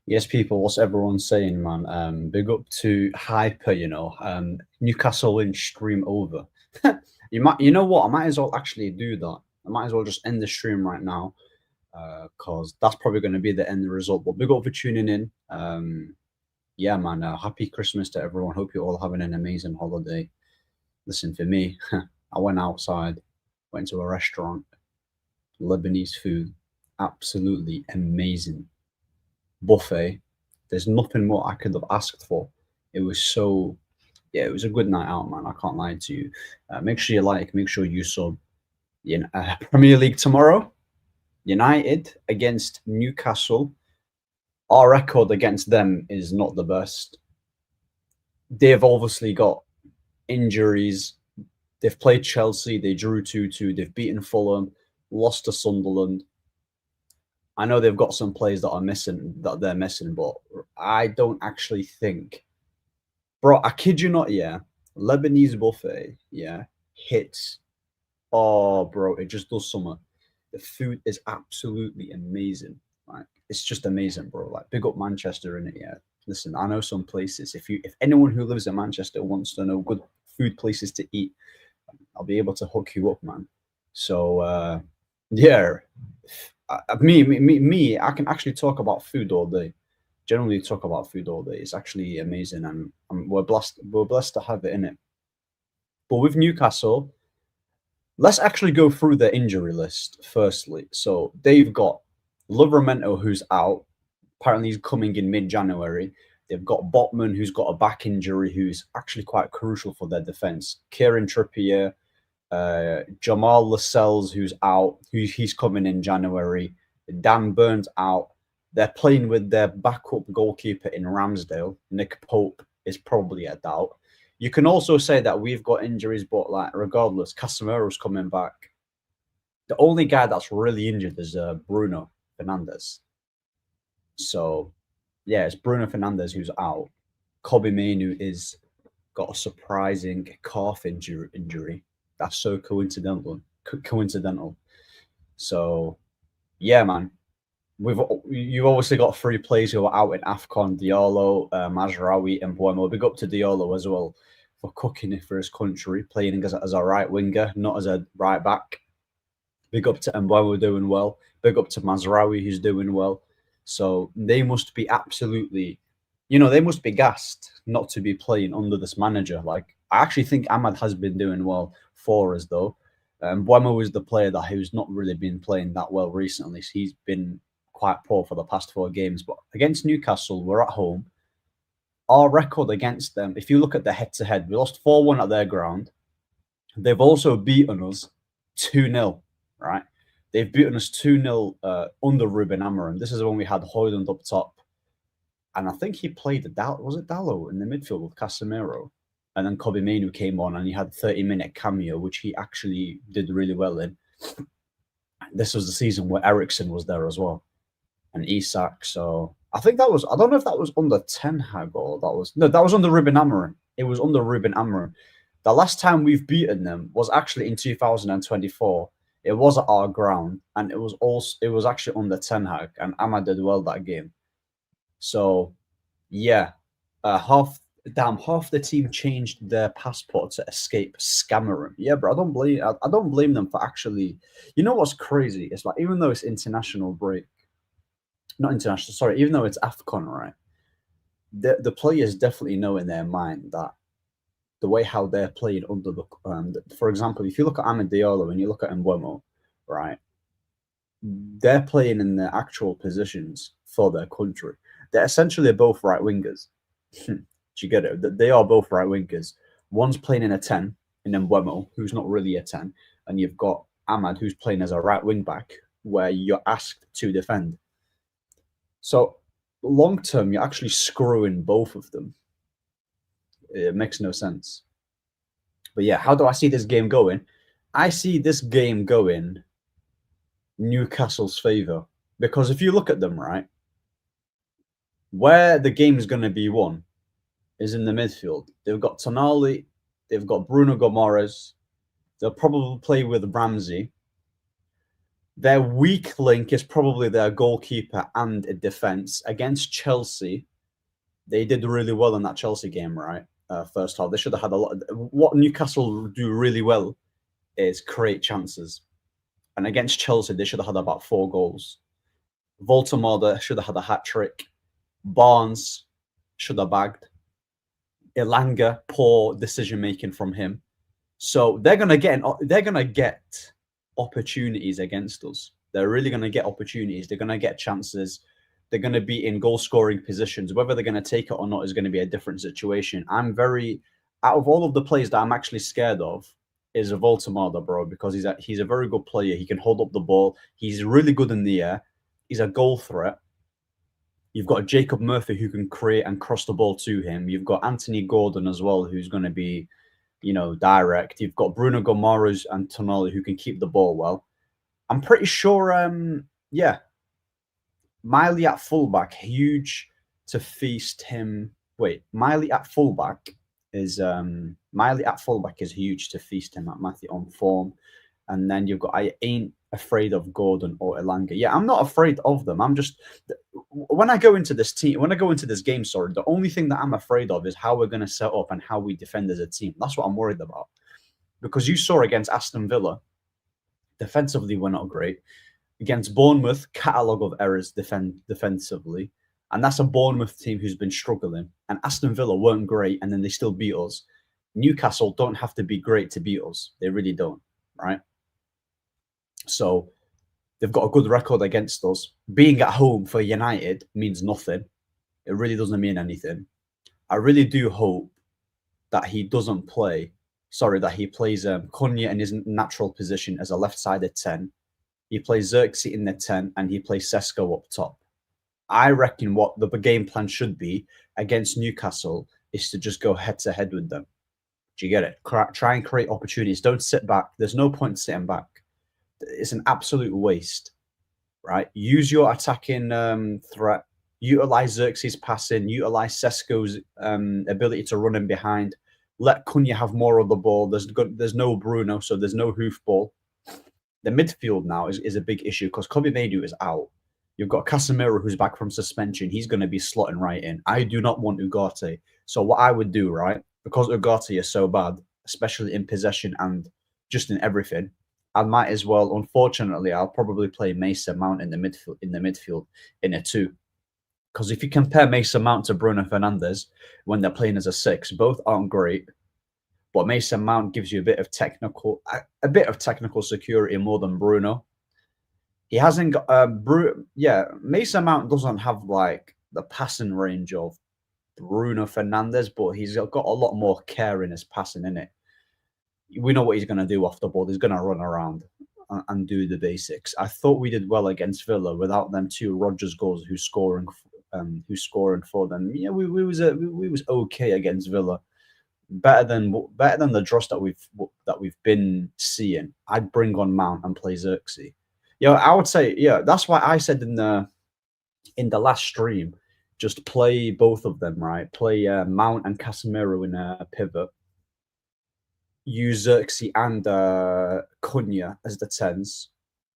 Yes, people, what's everyone saying, man? Big up to Hyper, Newcastle win stream over. You know what? I might as well actually do that. I might as well just end the stream right now, cause that's probably going to be the end result. But big up for tuning in. Yeah, man. Happy Christmas to everyone. Hope you're all having an amazing holiday. Listen, for me, I went outside, went to a restaurant, Lebanese food, absolutely amazing buffet. There's nothing more I could have asked for. It was so, yeah, it was a good night out, man. I can't lie to you. Make sure you sub. Premier League tomorrow. United against Newcastle. Our record against them is not the best. They've obviously got injuries. They've played Chelsea. They drew 2-2. They've beaten Fulham, lost to Sunderland. I know they've got some players that they're missing, but I don't actually think, bro. I kid you not, yeah. Lebanese buffet, yeah, hits. Oh, bro, it just does summer. The food is absolutely amazing. Like it's just amazing, bro. Like big up Manchester in it, yeah. Listen, I know some places. If anyone who lives in Manchester wants to know good food places to eat, I'll be able to hook you up, man. So yeah, I can actually talk about food all day. Generally, talk about food all day. It's actually amazing, and we're blessed. We're blessed to have it in it. But with Newcastle, let's actually go through the injury list firstly. So they've got Livramento, who's out. Apparently, he's coming in mid-January. They've got Botman, who's got a back injury, who's actually quite crucial for their defense. Kieran Trippier, Jamal Lascelles, who's out, he's coming in January. Dan Burns out. They're playing with their backup goalkeeper in Ramsdale. Nick Pope is probably a doubt. You can also say that we've got injuries, but like regardless, Casemiro's coming back. The only guy that's really injured is Bruno Fernandes. So yeah, it's Bruno Fernandes who's out. Kobe Mainu is got a surprising calf injury. That's so coincidental. So yeah, man. You've obviously got three players who are out in AFCON: Diallo, Mazraoui, and Buemo. Big up to Diallo as well for cooking it for his country, playing as a right winger, not as a right back. Big up to Mbuemo doing well. Big up to Mazraoui who's doing well. So they must be absolutely, they must be gassed not to be playing under this manager. Like I actually think Ahmad has been doing well for us though. Buemo is the player that who's not really been playing that well recently. So he's been quite poor for the past four games. But against Newcastle, we're at home. Our record against them, if you look at the head-to-head, we lost 4-1 at their ground. They've also beaten us 2-0, right? They've beaten us 2-0 under Ruben Amorim. This is when we had Hoyland up top. And I think he played was it Dallo in the midfield with Casemiro? And then Kobe Mainu came on and he had a 30-minute cameo, which he actually did really well in. This was the season where Ericsson was there as well. And Isak. So I think I don't know if that was under Ten Hag or that was under Ruben Amorim. It was under Ruben Amorim. The last time we've beaten them was actually in 2024. It was at our ground, and it was actually under Ten Hag, and Ahmad did well that game. So, yeah, half the team changed their passport to escape scammering. Yeah, but I don't blame them for actually. You know what's crazy? It's like even though it's international break, not international, sorry, even though it's AFCON, right? The players definitely know in their mind that the way how they're playing under for example, if you look at Amad Diallo and you look at Mbuemo, right? They're playing in their actual positions for their country. They're essentially both right wingers. Do you get it? They are both right wingers. One's playing in a 10 in Mbuemo, who's not really a 10, and you've got Ahmad, who's playing as a right wing back, where you're asked to defend. So long term, you're actually screwing both of them. It makes no sense. But yeah, how do I see this game going? I see this game going Newcastle's favour. Because if you look at them, right, where the game is going to be won is in the midfield. They've got Tonali, they've got Bruno Gomes, they'll probably play with Ramsey. Their weak link is probably their goalkeeper and a defense. Against Chelsea, they did really well in that Chelsea game, right? First half, they should have had a lot. What Newcastle do really well is create chances, and against Chelsea, they should have had about 4 goals. Voltemada should have had a hat trick. Barnes should have bagged. Elanga, poor decision making from him. So they're gonna get opportunities against us. They're really gonna get opportunities. They're gonna get chances. They're gonna be in goal scoring positions. Whether they're gonna take it or not is gonna be a different situation. I'm very out of all of the players that I'm actually scared of is a Voltemada, bro, because he's a very good player. He can hold up the ball. He's really good in the air. He's a goal threat. You've got Jacob Murphy who can create and cross the ball to him. You've got Anthony Gordon as well, who's going to be, direct. You've got Bruno Gomares and Tonali who can keep the ball well. I'm pretty sure, yeah, Miley at fullback, huge to feast him. Wait, Miley at fullback is huge to feast him at Matthew on form. And then you've got I ain't afraid of Gordon or Elanga. Yeah, I'm not afraid of them. I'm just when I go into this game, sorry, the only thing that I'm afraid of is how we're going to set up and how we defend as a team. That's what I'm worried about. Because you saw against Aston Villa, defensively we're not great. Against Bournemouth, catalogue of errors defensively. And that's a Bournemouth team who's been struggling. And Aston Villa weren't great, and then they still beat us. Newcastle don't have to be great to beat us. They really don't, right? So they've got a good record against us. Being at home for United means nothing. It really doesn't mean anything. I really do hope that he doesn't play. Sorry, that he plays Cunha in his natural position as a left-sided 10. He plays Xerxes in the 10 and he plays Sesko up top. I reckon what the game plan should be against Newcastle is to just go head-to-head with them. Do you get it? Try and create opportunities. Don't sit back. There's no point sitting back. It's an absolute waste, right? Use your attacking threat. Utilize Xerxes' passing. Utilize Sesko's ability to run in behind. Let Cunha have more of the ball. There's no Bruno, so there's no hoofball. The midfield now is a big issue because Kobe Maidu is out. You've got Casemiro who's back from suspension. He's going to be slotting right in. I do not want Ugarte. So what I would do, right, because Ugarte is so bad, especially in possession and just in everything, I might as well. Unfortunately, I'll probably play Mason Mount in the midfield in a 2. Because if you compare Mason Mount to Bruno Fernandes when they're playing as a 6, both aren't great. But Mason Mount gives you a bit of technical security more than Bruno. He hasn't got Mason Mount doesn't have like the passing range of Bruno Fernandes, but he's got a lot more care in his passing in it. We know what he's going to do off the ball. He's going to run around and do the basics. I thought we did well against Villa without them 2 Rodgers goals who's scoring for them. Yeah, we was okay against Villa. Better than the dross that we've been seeing. I'd bring on Mount and play Xerxes. Yeah, I would say, yeah, that's why I said in the last stream, just play both of them, right? Play Mount and Casemiro in a pivot. Use Xerxes and Cunha as the 10s.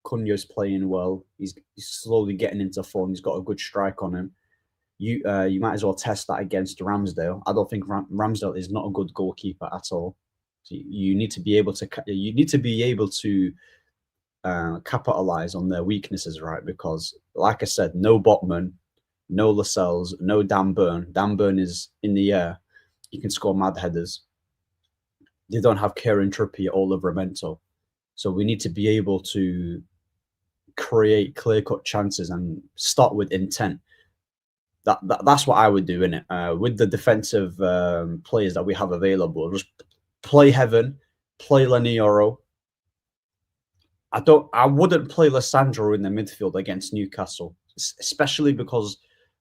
Cunha's playing well. He's slowly getting into form. He's got a good strike on him. You might as well test that against Ramsdale. I don't think Ramsdale is not a good goalkeeper at all. So you need to be able to capitalize on their weaknesses, right? Because, like I said, no Botman, no Lascelles, no Dan Burn. Dan Burn is in the air. He can score mad headers. They don't have Kieran Trippier or Livramento. So we need to be able to create clear-cut chances and start with intent. That's what I would do in it. With the defensive players that we have available, just play Heaven, play Laniero. I wouldn't play Lissandro in the midfield against Newcastle, especially because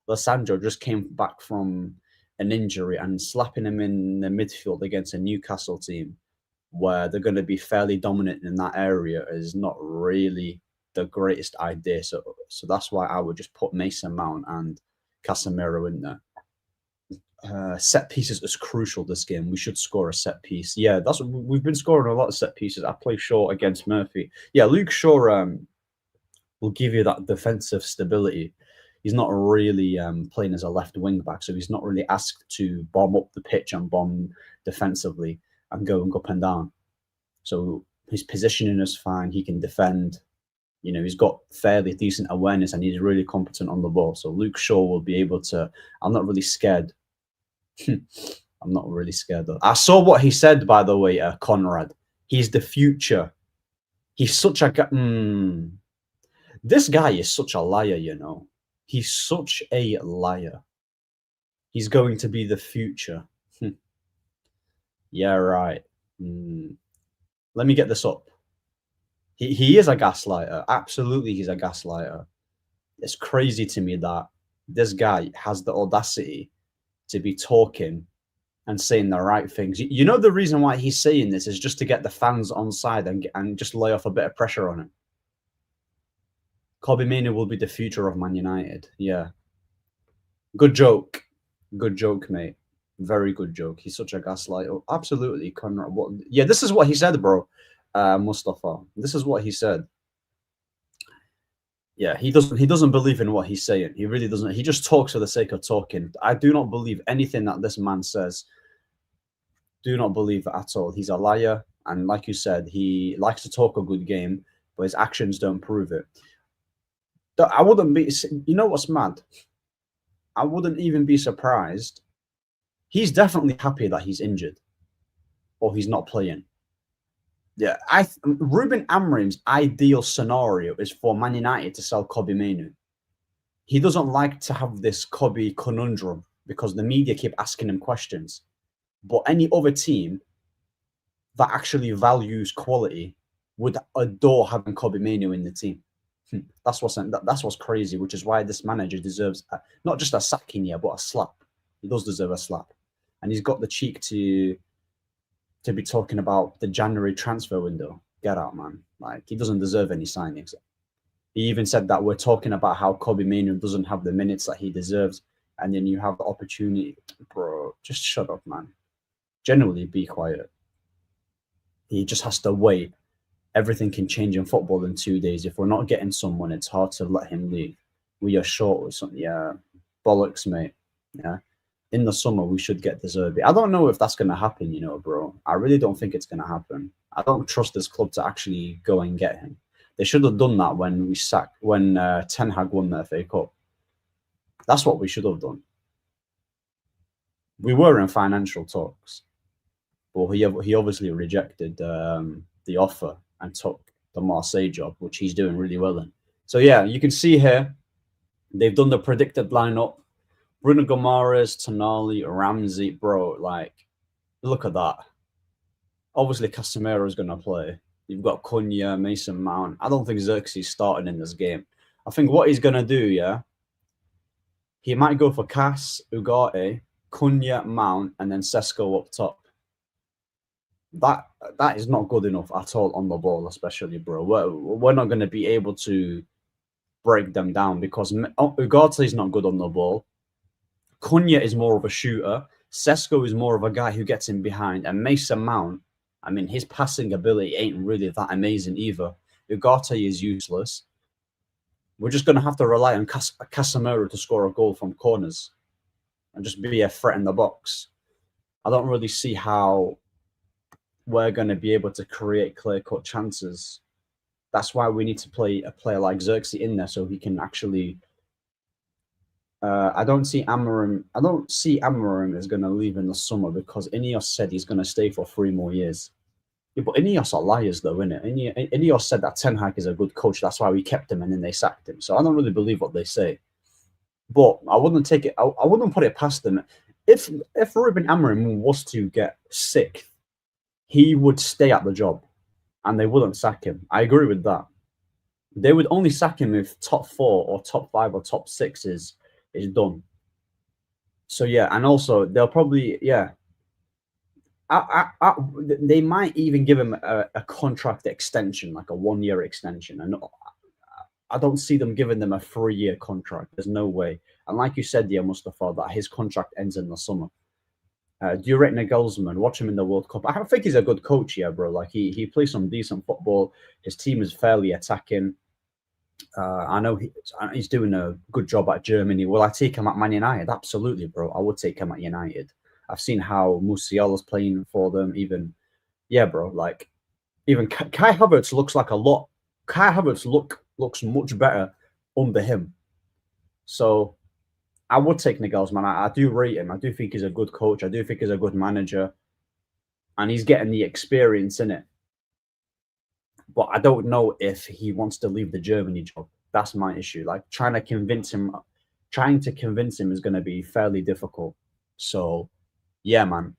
Lissandro just came back from an injury, and slapping him in the midfield against a Newcastle team where they're going to be fairly dominant in that area is not really the greatest idea. So that's why I would just put Mason Mount and Casemiro in there. Set pieces is crucial this game. We should score a set piece. Yeah, we've been scoring a lot of set pieces. I play Shaw against Murphy. Yeah, Luke Shaw will give you that defensive stability. He's not really playing as a left wing back, so he's not really asked to bomb up the pitch and bomb defensively and going up and down. So his positioning is fine. He can defend. You know, he's got fairly decent awareness and he's really competent on the ball. So Luke Shaw will be able to. I'm not really scared. I'm not really scared though. I saw what he said, by the way, Conrad. He's the future. He's such a guy. This guy is such a liar, you know. He's such a liar. He's going to be the future. Yeah, right. Let me get this up. He is a gaslighter. Absolutely, he's a gaslighter. It's crazy to me that this guy has the audacity to be talking and saying the right things. You know, the reason why he's saying this is just to get the fans on side and just lay off a bit of pressure on him. Kobbie Mainoo will be the future of Man United. Yeah. Good joke. Good joke, mate. Very good joke. He's such a gaslighter. Absolutely, Conrad. Yeah, this is what he said, bro. Mustafa. This is what he said. Yeah, he doesn't believe in what he's saying. He really doesn't. He just talks for the sake of talking. I do not believe anything that this man says. Do not believe it at all. He's a liar, and like you said, he likes to talk a good game, but his actions don't prove it. I wouldn't be. You know what's mad? I wouldn't even be surprised. He's definitely happy that he's injured, or he's not playing. Yeah, Ruben Amorim's ideal scenario is for Man United to sell Kobbie Mainoo. He doesn't like to have this Kobbie conundrum because the media keep asking him questions. But any other team that actually values quality would adore having Kobbie Mainoo in the team. That's what's crazy, which is why this manager deserves not just a sacking here, but a slap. He does deserve a slap, and he's got the cheek to be talking about the January transfer window. Get out, man. Like, he doesn't deserve any signings. He even said that we're talking about how Kobbie Mainoo doesn't have the minutes that he deserves, and then you have the opportunity. Bro, just shut up, man. Generally, be quiet. He just has to wait. Everything can change in football in 2 days. If we're not getting someone, it's hard to let him leave. We are short with something. Yeah, bollocks, mate. Yeah. In the summer, we should get De Zerbi. I don't know if that's going to happen, you know, bro. I really don't think it's going to happen. I don't trust this club to actually go and get him. They should have done that when Ten Hag won the FA Cup. That's what we should have done. We were in financial talks, but he obviously rejected the offer and took the Marseille job, which he's doing really well in. So yeah, you can see here, they've done the predicted lineup. Bruno Guimaraes, Tonali, Ramsey, bro, like, look at that. Obviously, Casemiro is going to play. You've got Cunha, Mason Mount. I don't think Xerxes starting in this game. I think what he's going to do, yeah, he might go for Cass, Ugarte, Cunha, Mount, and then Sesko up top. That is not good enough at all on the ball, especially, bro. We're not going to be able to break them down because Ugarte is not good on the ball. Cunha is more of a shooter. Sesko is more of a guy who gets in behind. And Mason Mount, I mean, his passing ability ain't really that amazing either. Ugarte is useless. We're just going to have to rely on Casemiro to score a goal from corners and just be a threat in the box. I don't really see how we're going to be able to create clear-cut chances. That's why we need to play a player like Xerxes in there so he can actually... I don't see Amorim is going to leave in the summer because Ineos said he's going to stay for 3 more years. Yeah, but Ineos are liars, though, innit? Ineos said that Ten Hag is a good coach. That's why we kept him and then they sacked him. So I don't really believe what they say. But I wouldn't take it. I wouldn't put it past them. If Ruben Amorim was to get sick, he would stay at the job, and they wouldn't sack him. I agree with that. They would only sack him if top 4 or top 5 or top 6 is done. So yeah, and also they'll probably they might even give him a contract extension, like a 1-year extension, and I don't see them giving them a 3-year contract. There's no way. And like you said, yeah, Mustafa, that his contract ends in the summer. Durek Nagelsmann, watch him in the World Cup. I think he's a good coach, yeah, bro. Like he plays some decent football. His team is fairly attacking. I know he's doing a good job at Germany. Will I take him at Man United? Absolutely, bro. I would take him at United. I've seen how Musiala's playing for them. Even yeah, bro. Like even Kai Havertz looks like a lot. Kai Havertz looks much better under him. So I would take Nagelsmann. I do rate him. I do think he's a good coach. I do think he's a good manager, and he's getting the experience in it. But I don't know if he wants to leave the Germany job. That's my issue. Like trying to convince him is going to be fairly difficult. So, yeah, man,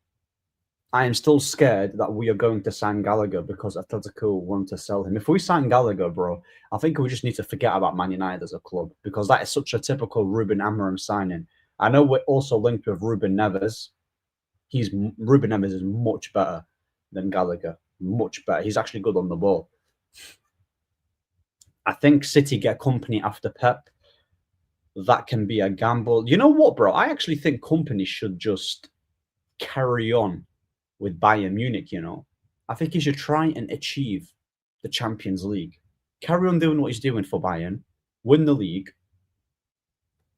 I am still scared that we are going to sign Gallagher because Atletico want to sell him. If we sign Gallagher, bro, I think we just need to forget about Man United as a club because that is such a typical Ruben Amorim signing. I know we're also linked with Ruben Neves. Ruben Neves is much better than Gallagher. Much better. He's actually good on the ball. I think City get company after Pep. That can be a gamble. You know what, bro? I actually think company should just carry on with Bayern Munich, you know. I think he should try and achieve the Champions League. Carry on doing what he's doing for Bayern, win the league,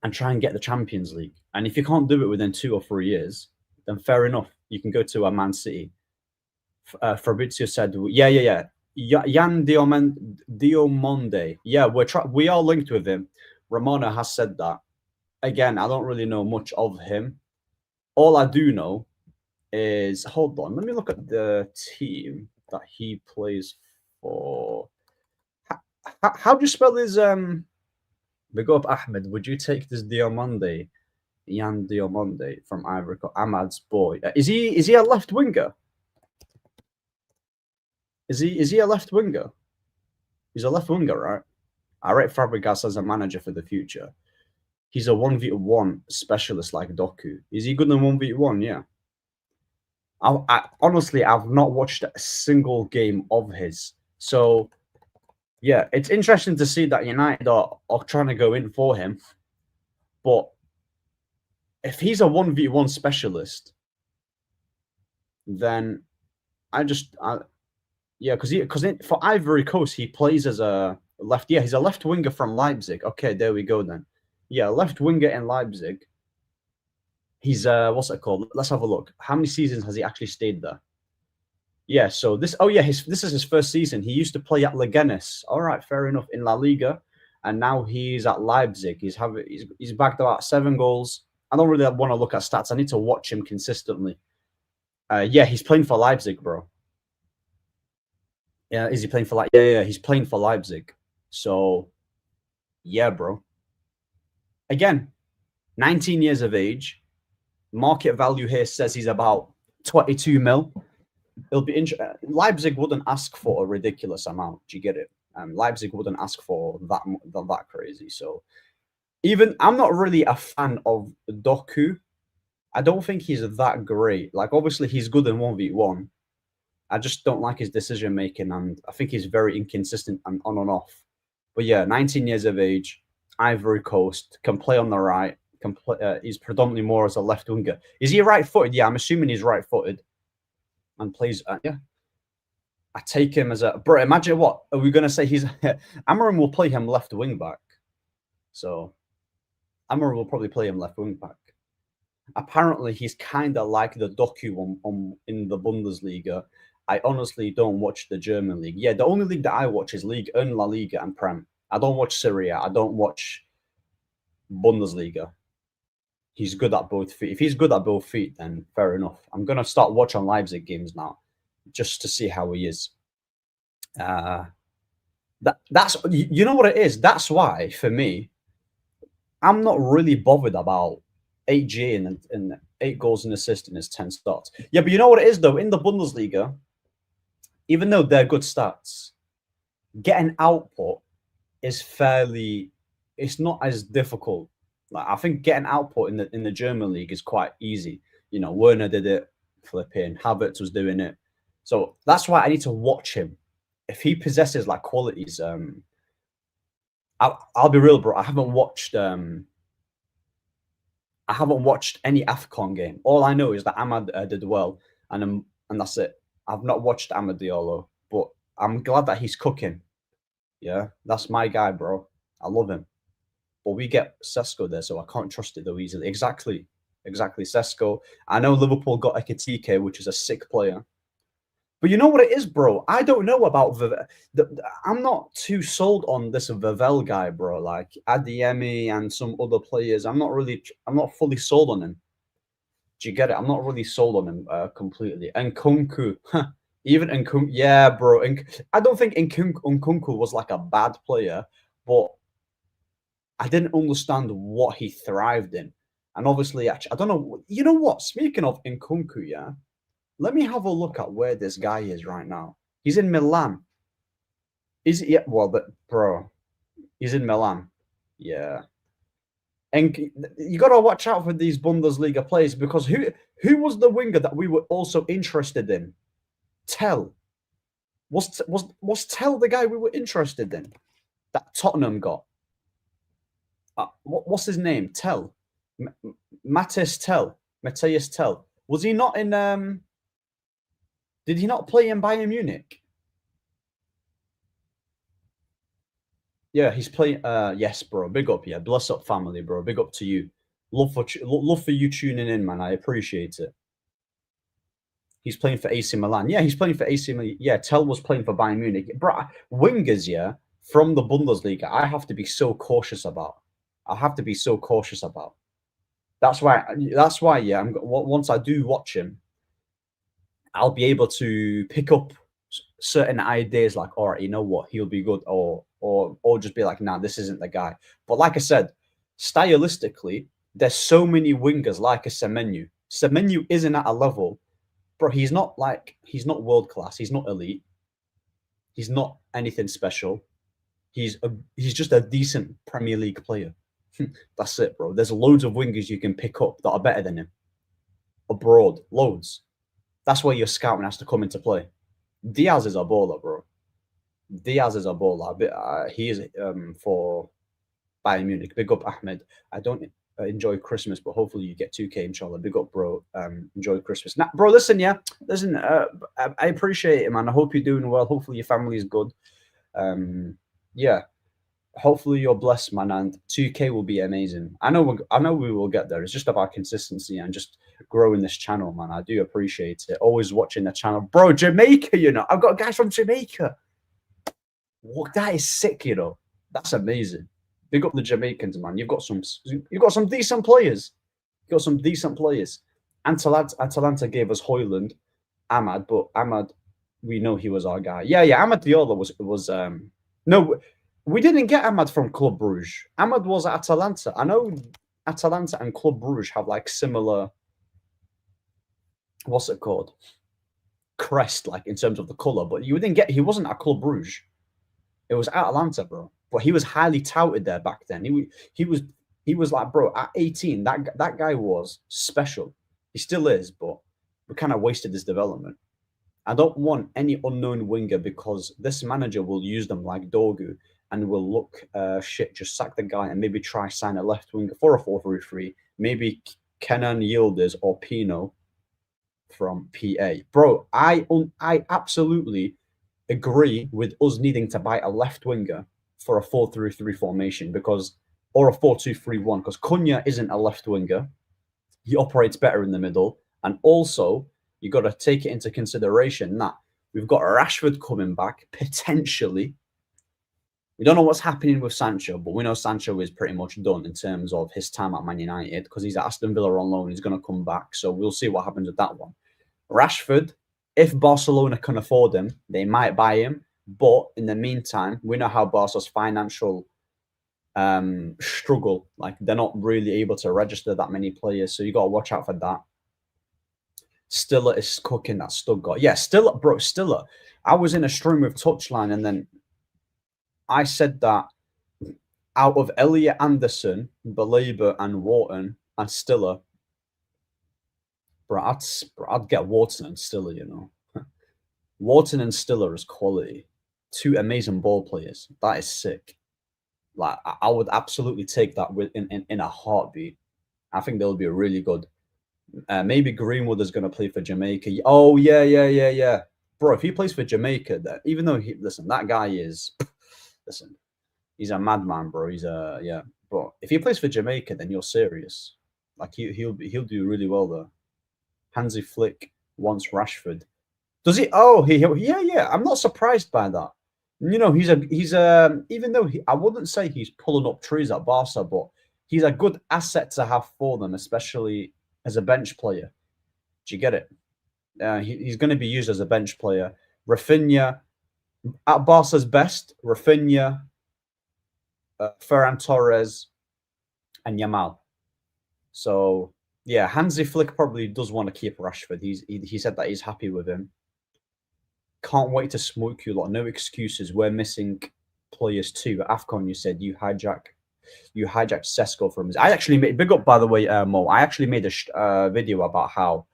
and try and get the Champions League. And if you can't do it within 2 or 3 years, then fair enough. You can go to a Man City. Fabrizio said, yeah. Jan Diomonde. Yeah, we are linked with him. Ramona has said that. Again, I don't really know much of him. All I do know is hold on. Let me look at the team that he plays for. How do you spell his Big up Ahmed. Would you take this Diomande, Jan Diomande from Ivory Coast, Ahmad's boy? Is he a left winger? Is he a left winger? He's a left winger, right? I rate Fabregas as a manager for the future. He's a 1v1 specialist like Doku. Is he good in 1v1? Yeah. I honestly, I've not watched a single game of his. So, yeah, it's interesting to see that United are trying to go in for him. But if he's a 1v1 specialist, then yeah, because for Ivory Coast, he plays as a left. Yeah, he's a left winger from Leipzig. Okay, there we go then. Yeah, left winger in Leipzig. He's what's it called? Let's have a look. How many seasons has he actually stayed there? Yeah, so this this is his first season. He used to play at Leganes. All right, fair enough, in La Liga, and now he's at Leipzig. He's backed about 7 goals. I don't really want to look at stats. I need to watch him consistently. Yeah, he's playing for Leipzig, bro. Yeah, is he playing for Yeah, he's playing for Leipzig. So, yeah, bro. Again, 19 years of age. Market value here says he's about 22 mil. It'll be Leipzig wouldn't ask for a ridiculous amount. Do you get it? Leipzig wouldn't ask for that crazy. So even I'm not really a fan of Doku. I don't think he's that great. Like obviously he's good in 1v1. I just don't like his decision making, and I think he's very inconsistent and on and off. But yeah, 19 years of age, Ivory Coast, can play on the right. He's predominantly more as a left winger. Is he right-footed? Yeah, I'm assuming he's right-footed. And plays, yeah. I take him as a bro. Imagine what are we going to say? He's Amorim will play him left wing back. So Amorim will probably play him left wing back. Apparently, he's kind of like the Doku in the Bundesliga. I honestly don't watch the German league. Yeah, the only league that I watch is League and La Liga and Prem. I don't watch Serie A. I don't watch Bundesliga. He's good at both feet. If he's good at both feet, then fair enough. I'm gonna start watching Leipzig games now, just to see how he is. That's you know what it is. That's why for me, I'm not really bothered about 8G and 8 goals and assists in his 10 starts. Yeah, but you know what it is though. In the Bundesliga, even though they're good stats, getting output is fairly. It's not as difficult. Like I think getting output in the German league is quite easy. You know, Werner did it, flipping Havertz was doing it. So that's why I need to watch him. If he possesses like qualities, I'll be real, bro. I haven't watched any AFCON game. All I know is that Ahmad did well, and that's it. I've not watched Ahmad Diallo, but I'm glad that he's cooking. Yeah, that's my guy, bro. I love him. But we get Sesko there, so I can't trust it though easily. Exactly, Sesko. I know Liverpool got Ekitike, which is a sick player. But you know what it is, bro? I don't know about I'm not too sold on this Vavel guy, bro. Like Adiemi and some other players. I'm not fully sold on him. Do you get it? I'm not really sold on him completely. And Kunku, even Nkunku, yeah, bro. I don't think Nkunku was like a bad player, but I didn't understand what he thrived in. And obviously, actually, I don't know. You know what? Speaking of Nkunku, yeah, let me have a look at where this guy is right now. He's in Milan. Is yeah? Well, but bro, he's in Milan. Yeah, and you got to watch out for these Bundesliga players because who was the winger that we were also interested in? Tell was Tell the guy we were interested in that Tottenham got? What's his name? Tell, Matthias Tell, Matthias Tell. Was he not in? Did he not play in Bayern Munich? Yeah, he's playing. Yes, bro. Big up, yeah. Bless up, family, bro. Big up to you. Love for you tuning in, man. I appreciate it. He's playing for AC Milan. Yeah, he's playing for AC Milan. Yeah, Tell was playing for Bayern Munich. Bro, wingers, yeah, from the Bundesliga, I have to be so cautious about. I have to be so cautious about. That's why. That's why. Yeah, once I do watch him, I'll be able to pick up certain ideas. Like, all right, you know what, he'll be good, or just be like, nah, this isn't the guy. But like I said, stylistically, there's so many wingers like a Semenyo. Semenyo isn't at a level, bro. He's not world class. He's not elite. He's not anything special. He's just a decent Premier League player. That's it, bro. There's loads of wingers you can pick up that are better than him abroad. Loads. That's where your scouting has to come into play. Diaz is a baller, bro. Diaz is a baller. He is for Bayern Munich. Big up, Ahmed. I don't enjoy Christmas, but hopefully you get 2K, inshallah. Big up, bro. Enjoy Christmas. Now, bro, listen, yeah. Listen, I appreciate it, man. I hope you're doing well. Hopefully your family is good. Yeah. Hopefully you're blessed, man, and 2K will be amazing. I know we will get there. It's just about consistency and just growing this channel, man. I do appreciate it. Always watching the channel. Bro, Jamaica, you know. I've got guys from Jamaica. Well, that is sick, you know. That's amazing. Big up the Jamaicans, man. You've got some decent players. You've got some decent players. Atalanta gave us Hoyland, Ahmad, but Ahmad, we know he was our guy. Yeah. Ahmad Viola was no, we didn't get Ahmad from Club Brugge. Ahmad was at Atalanta. I know Atalanta and Club Brugge have like similar, what's it called? Crest, like in terms of the color, but he wasn't at Club Brugge. It was Atalanta, bro. But he was highly touted there back then. He was like, bro, at 18, that guy was special. He still is, but we kind of wasted his development. I don't want any unknown winger because this manager will use them like Dorgu and will look shit. Just sack the guy and maybe try sign a left winger for a 4-3-3. Maybe Kenan Yildiz or Pino from PA. Bro, I absolutely agree with us needing to buy a left winger for a 4-3-3 formation or a 4-2-3-1 because Cunha isn't a left winger. He operates better in the middle. And also, you got to take it into consideration that we've got Rashford coming back potentially. We don't know what's happening with Sancho, but we know Sancho is pretty much done in terms of his time at Man United because he's at Aston Villa on loan. He's going to come back. So we'll see what happens with that one. Rashford, if Barcelona can afford him, they might buy him. But in the meantime, we know how Barca's financial struggle. Like they're not really able to register that many players. So you got to watch out for that. Stiller is cooking at Stuttgart. Yeah, Stiller, bro, Stiller. I was in a stream with Touchline and then I said that out of Elliot Anderson, Belabor and Wharton and Stiller, bro, I'd get Wharton and Stiller, you know. Wharton and Stiller is quality. Two amazing ball players. That is sick. Like I would absolutely take that in a heartbeat. I think they'll be really good. Maybe Greenwood is going to play for Jamaica. Oh bro. If he plays for Jamaica, even though that guy is, listen, He's a madman, bro. He's a yeah. But if he plays for Jamaica, then you're serious. Like he'll do really well there. Hansi Flick wants Rashford. Does he? Oh, yeah. I'm not surprised by that. You know, he's even though I wouldn't say he's pulling up trees at Barca, but he's a good asset to have for them, especially as a bench player. Do you get it? He's going to be used as a bench player. Rafinha at Barca's best. Rafinha, Ferran Torres, and Yamal. So yeah, Hansi Flick probably does want to keep Rashford. He said that he's happy with him. Can't wait to smoke you lot. No excuses. We're missing players too. AFCON, you said you hijacked Sesko from us. I actually made big up by the way, Mo. I actually made a video about how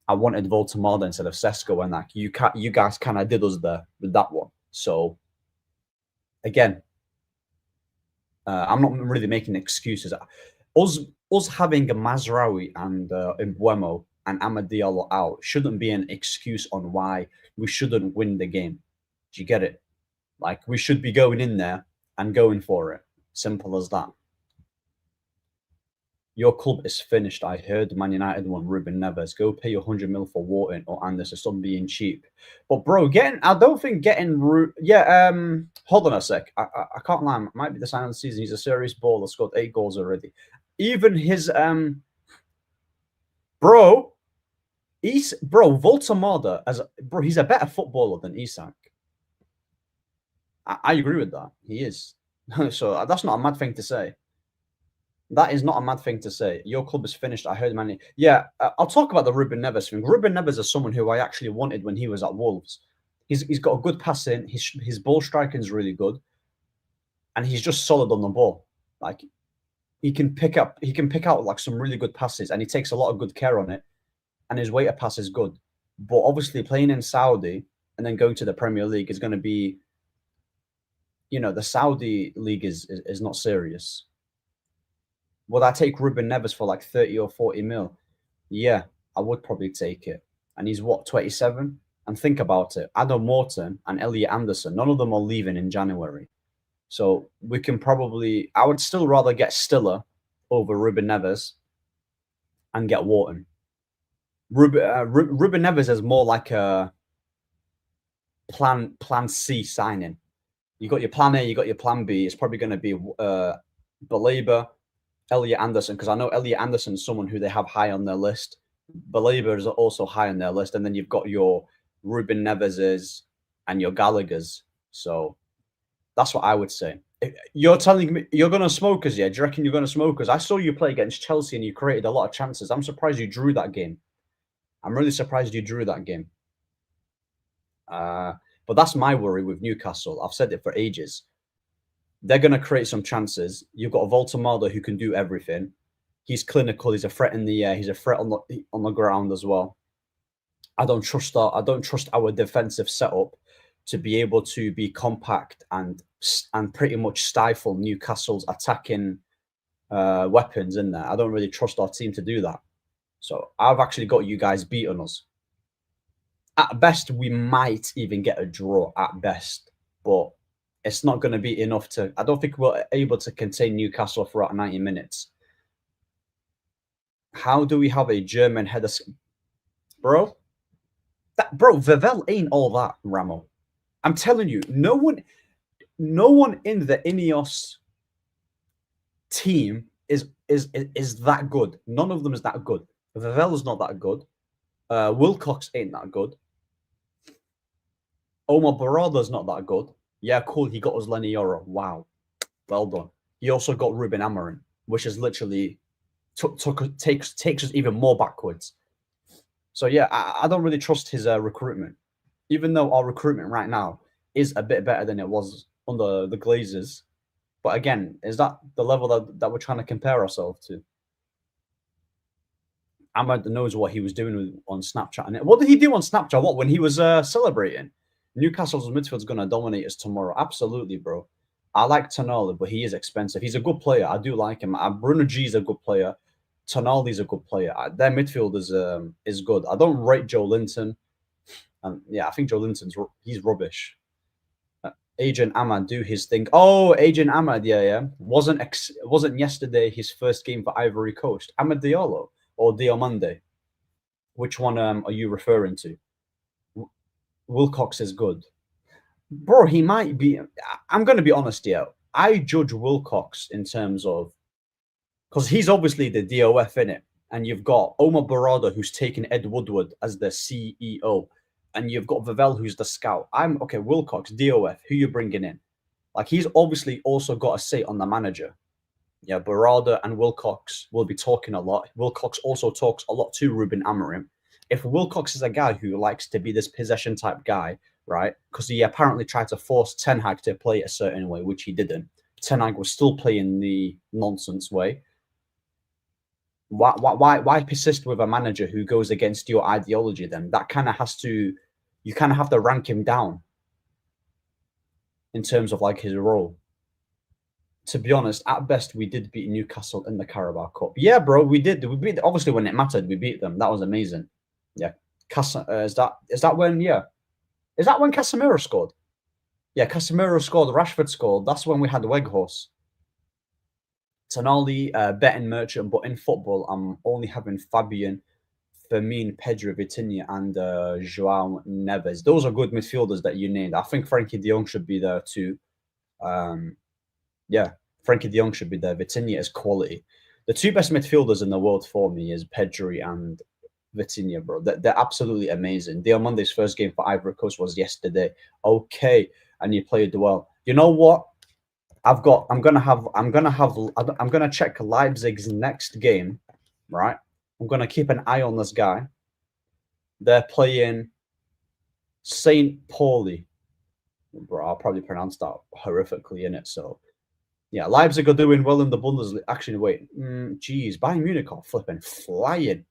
I wanted Voltamada instead of Sesko, and like you guys kind of did us there with that one. So again, I'm not really making excuses. Us having a Mazraoui and Mbuemo and Amad Diallo out shouldn't be an excuse on why we shouldn't win the game. Do you get it? Like we should be going in there and going for it. Simple as that. Your club is finished. I heard Man United want Ruben Neves. Go pay 100 mil for Wharton or Anderson. Stop being cheap. But bro, I don't think getting hold on a sec. I can't lie. It might be the sign of the season. He's a serious baller. Scored 8 goals already. Even his bro, Voltamada he's a better footballer than Isak. I agree with that. He is. So that's not a mad thing to say. That is not a mad thing to say. Your club is finished. I heard man. Yeah, I'll talk about the Ruben Neves thing. Ruben Neves is someone who I actually wanted when he was at Wolves. He's got a good pass in. His ball striking is really good, and he's just solid on the ball. Like he can pick out like some really good passes, and he takes a lot of good care on it. And his weight of pass is good. But obviously, playing in Saudi and then going to the Premier League is going to be, the Saudi league is not serious. Would I take Ruben Neves for like 30 or 40 mil? Yeah, I would probably take it. And he's what, 27? And think about it. Adam Morton and Elliot Anderson, none of them are leaving in January. So we can I would still rather get Stiller over Ruben Neves and get Wharton. Ruben Neves is more like a plan C signing. You got your plan A, you got your plan B. It's probably going to be Baleba, Elliot Anderson, because I know Elliot Anderson is someone who they have high on their list. Baleba is also high on their list, and then you've got your Ruben Neves's and your Gallagher's. So that's what I would say. You're telling me you're going to smoke us, yeah? Do you reckon you're going to smoke us? I saw you play against Chelsea and you created a lot of chances. I'm surprised you drew that game. I'm really surprised you drew that game. But that's my worry with Newcastle. I've said it for ages. They're going to create some chances. You've got a Voltamada who can do everything. He's clinical. He's a threat in the air. He's a threat on the ground as well. I don't trust our defensive setup to be able to be compact and pretty much stifle Newcastle's attacking weapons in there. I don't really trust our team to do that. So I've actually got you guys beating us. At best, we might even get a draw at best, but it's not going to be enough to. I don't think we're able to contain Newcastle throughout 90 minutes. How do we have a German header, bro? Vevell ain't all that, Ramo. I'm telling you, no one in the Ineos team is that good. None of them is that good. Vevell is not that good. Wilcox ain't that good. Omar Barada's not that good. Yeah, cool. He got us Lenny Yoro. Wow. Well done. He also got Ruben Amorim, which is literally takes us even more backwards. So yeah, I don't really trust his recruitment, even though our recruitment right now is a bit better than it was under the Glazers. But again, is that the level that we're trying to compare ourselves to? Ahmad knows what he was doing on Snapchat. And what did he do on Snapchat? What, when he was celebrating? Newcastle's midfield's going to dominate us tomorrow. Absolutely, bro. I like Tonali, but he is expensive. He's a good player. I do like him. Bruno G is a good player. Tonali's a good player. Their midfield is good. I don't rate Joe Linton. Yeah, I think Joe Linton's he's rubbish. Agent Ahmad do his thing. Oh, Agent Ahmad, yeah. Wasn't yesterday his first game for Ivory Coast? Ahmad Diallo or Diomande? Which one are you referring to? Wilcox is good, bro. He might be. I'm gonna be honest here. I judge Wilcox in terms of because he's obviously the DOF in it, and you've got Omar Barada who's taken Ed Woodward as the CEO, and you've got Vavel who's the scout. I'm okay. Wilcox, DOF, who you bringing in? Like he's obviously also got a say on the manager. Yeah, Barada and Wilcox will be talking a lot. Wilcox also talks a lot to Ruben Amorim. If Wilcox is a guy who likes to be this possession type guy, right? Because he apparently tried to force Ten Hag to play a certain way, which he didn't. Ten Hag was still playing the nonsense way. Why persist with a manager who goes against your ideology? Then that kind of has to, you kind of have to rank him down in terms of like his role. To be honest, at best, we did beat Newcastle in the Carabao Cup. Yeah, bro, we did. We beat. Obviously, when it mattered, we beat them. That was amazing. Yeah, is that when? Yeah, is that when Casemiro scored? Yeah, Casemiro scored. Rashford scored. That's when we had Weghorst. Tonali, betting merchant, but in football, I'm only having Fabian, Firmino, Pedro, Vitinha, and João Neves. Those are good midfielders that you named. I think Frankie De Jong should be there too. Yeah, Frankie De Jong should be there. Vitinha is quality. The two best midfielders in the world for me is Pedri and Vitinha, bro. They're absolutely amazing. Diamande's first game for Ivory Coast was yesterday. Okay, and you played well. You know what? I'm gonna check Leipzig's next game, right? I'm gonna keep an eye on this guy. They're playing Saint Pauli. Bro, I'll probably pronounce that horrifically in it. So yeah, Leipzig are doing well in the Bundesliga. Actually, wait, geez, Bayern Munich are flipping flying.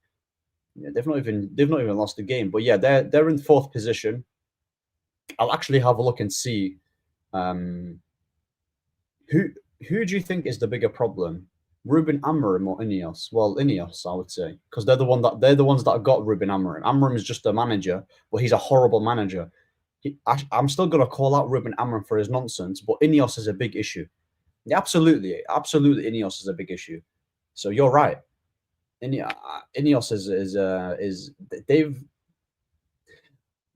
Yeah, they've not even lost the game. But yeah, they're in fourth position. I'll actually have a look and see who do you think is the bigger problem, Ruben Amorim or Ineos? Well, Ineos, I would say, because they're the ones that got Ruben Amorim. Amorim is just a manager, but he's a horrible manager. I'm still gonna call out Ruben Amorim for his nonsense, but Ineos is a big issue. Yeah, absolutely, Ineos is a big issue. So you're right. Ineos is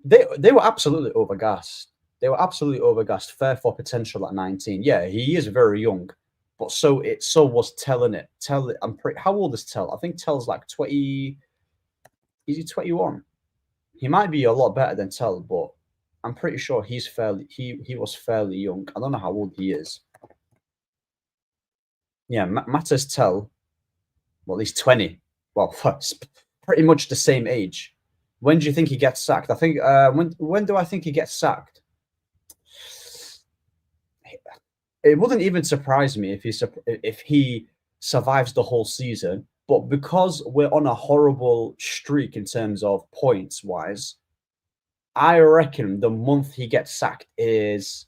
they were absolutely overgassed. They were absolutely overgassed. Fair for potential at 19. Yeah, he is very young, but so was Tell in it. Tell, how old is Tell? I think Tell's like 20. Is he 21? He might be a lot better than Tell, but I'm pretty sure he was fairly young. I don't know how old he is. Yeah, Matters Tell. Well, he's 20. Well, pretty much the same age. When do you think he gets sacked? I think when do I think he gets sacked? It wouldn't even surprise me if he survives the whole season. But because we're on a horrible streak in terms of points wise, I reckon the month he gets sacked is.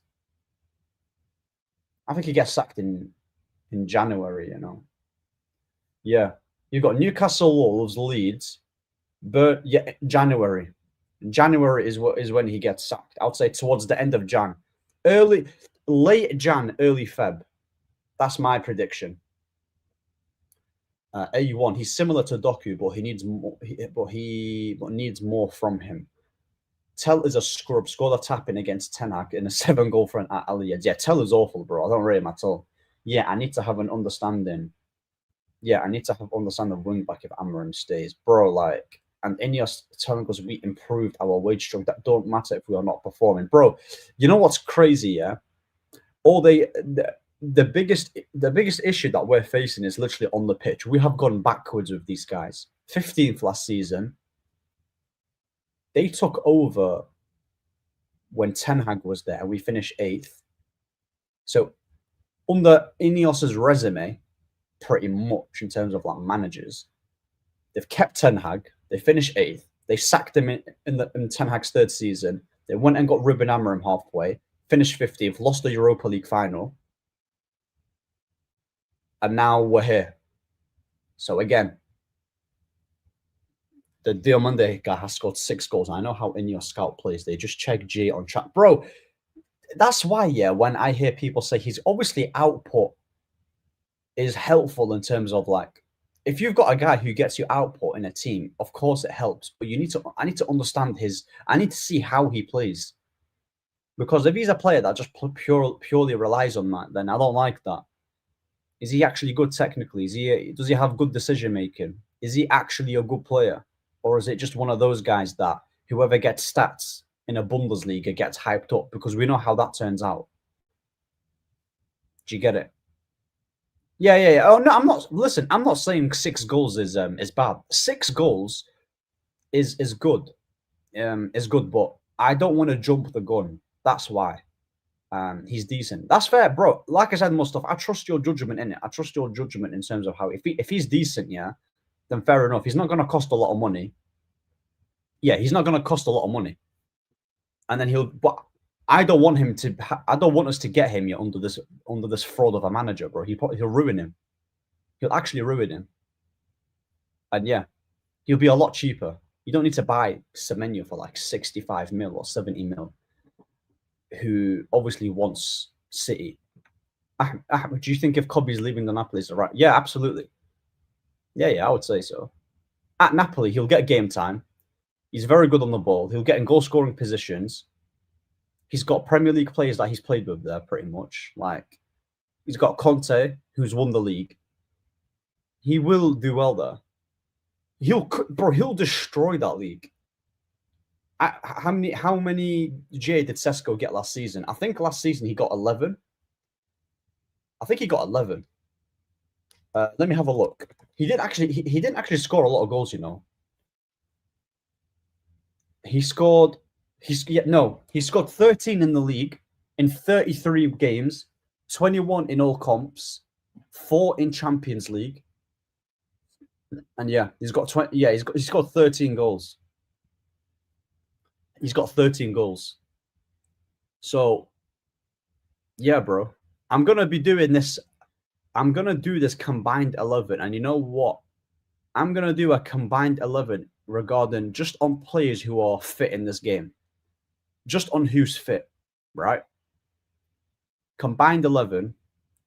I think he gets sacked in January. You know. Yeah, you've got Newcastle, Wolves, Leeds, but yeah, January. January is when he gets sacked. I would say towards the end of Jan, late Jan, early Feb. That's my prediction. A1. He's similar to Doku, but he needs more. But needs more from him. Tell is a scrub. Scored a tap-in against Ten Hag in a 7-goal front at Aliyah. Yeah, Tell is awful, bro. I don't rate him at all. Yeah, I need to have an understanding. Yeah, I need to have understanding of wing back if Amorim stays, bro. Like, and Ineos telling us we improved our wage structure. That don't matter if we are not performing, bro. You know what's crazy? Yeah, the biggest issue that we're facing is literally on the pitch. We have gone backwards with these guys. 15th last season. They took over when Ten Hag was there. We finished 8th. So under Ineos's resume, pretty much in terms of like managers, they've kept Ten Hag. They finished 8th. They sacked him in Ten Hag's 3rd season. They went and got Ruben Amorim halfway. Finished 15th. Lost the Europa League final. And now we're here. So again, the Diomande guy has scored 6 goals. I know how Ineos scout plays. They just check G on chat. Bro, that's why, yeah, when I hear people say his obviously output is helpful in terms of like, if you've got a guy who gets you output in a team, of course it helps. But I need to understand I need to see how he plays. Because if he's a player that just purely relies on that, then I don't like that. Is he actually good technically? Does he have good decision making? Is he actually a good player? Or is it just one of those guys that whoever gets stats in a Bundesliga gets hyped up? Because we know how that turns out. Do you get it? Yeah, yeah, yeah. Oh no, I'm not. Listen, I'm not saying 6 goals is bad. 6 goals is good. Is good, but I don't want to jump the gun. That's why. He's decent. That's fair, bro. Like I said, Mustafa, I trust your judgment in it. I trust your judgment in terms of how if he's decent, yeah, then fair enough. He's not going to cost a lot of money. Yeah, he's not going to cost a lot of money, and then he'll. But I don't want him to. I don't want us to get him yet under this fraud of a manager, bro. He'll ruin him. He'll actually ruin him, and yeah, he'll be a lot cheaper. You don't need to buy Semenyo for like 65 mil or 70 mil, who obviously wants City. Do you think if Kobe's leaving the Napoli is the right? Yeah, absolutely. Yeah, yeah, I would say so. At Napoli, he'll get game time. He's very good on the ball. He'll get in goal scoring positions. He's got Premier League players that he's played with there pretty much. Like he's got Conte, who's won the league. He will do well there. He'll destroy that league. How many J did Sesko get last season? I think last season he got 11. I think he got 11. Let me have a look. He didn't actually score a lot of goals, you know. He scored 13 in the league in 33 games, 21 in all comps, 4 in Champions League. And yeah, he's got 20 yeah, he's got 13 goals. He's got 13 goals. So yeah, bro. I'm going to do this combined 11, and you know what? I'm going to do a combined 11 regarding just on players who are fit in this game. Just on who's fit, right? Combined 11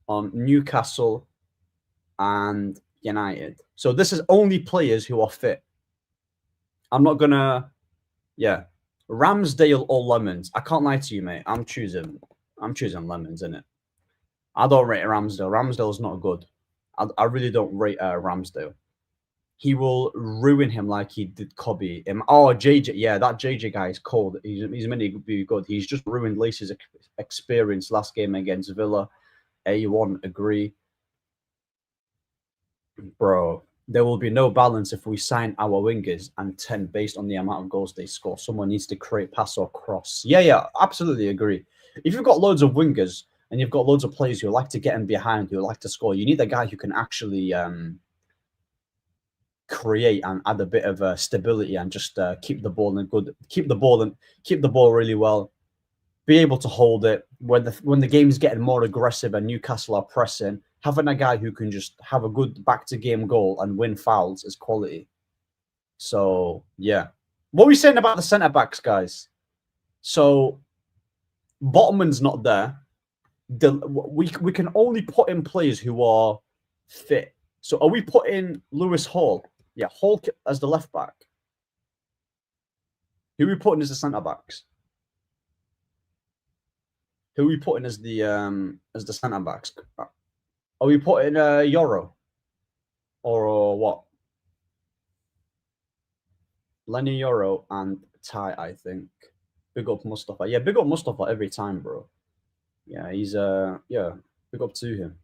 on Newcastle and United. So this is only players who are fit. I'm not going to, yeah. Ramsdale or Lemons. I can't lie to you, mate. I'm choosing Lemons, innit? I don't rate Ramsdale. Ramsdale's not good. I really don't rate Ramsdale. He will ruin him like he did Kobe. JJ. Yeah, that JJ guy is cold. He's meant to be good. He's just ruined Lace's experience last game against Villa. A1, agree. Bro, there will be no balance if we sign our wingers and 10 based on the amount of goals they score. Someone needs to create pass or cross. Yeah, absolutely agree. If you've got loads of wingers and you've got loads of players who like to get in behind, who like to score, you need a guy who can actually create and add a bit of stability and just keep the ball keep the ball really well, be able to hold it when the game's getting more aggressive and Newcastle are pressing. Having a guy who can just have a good back to game goal and win fouls is quality. So yeah, what are we saying about the centre backs, guys? So Botman's not there. We can only put in players who are fit. So are we putting Lewis Hall? Yeah, Hall as the left back. Who are we putting as the centre backs? Who are we putting as the centre backs? Are we putting Yoro or what? Lenny Yoro and Ty, I think. Big up Mustafa. Yeah, big up Mustafa every time, bro. Yeah, he's big up to him.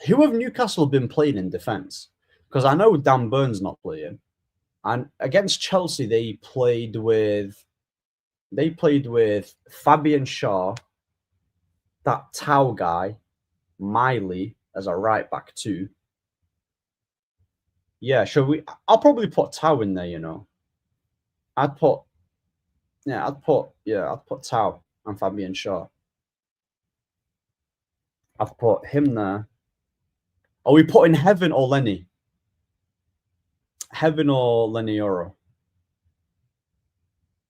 Who have Newcastle been playing in defence? Because I know Dan Burns not playing, and against Chelsea they played with Fabian Shaw, that Tau guy, Miley as a right back too. Yeah, should we? I'll probably put Tau in there. You know, I'd put Tau and Fabian Shaw. I've put him there. Are we putting Heaven or Lenny? Heaven or Lenny Oro?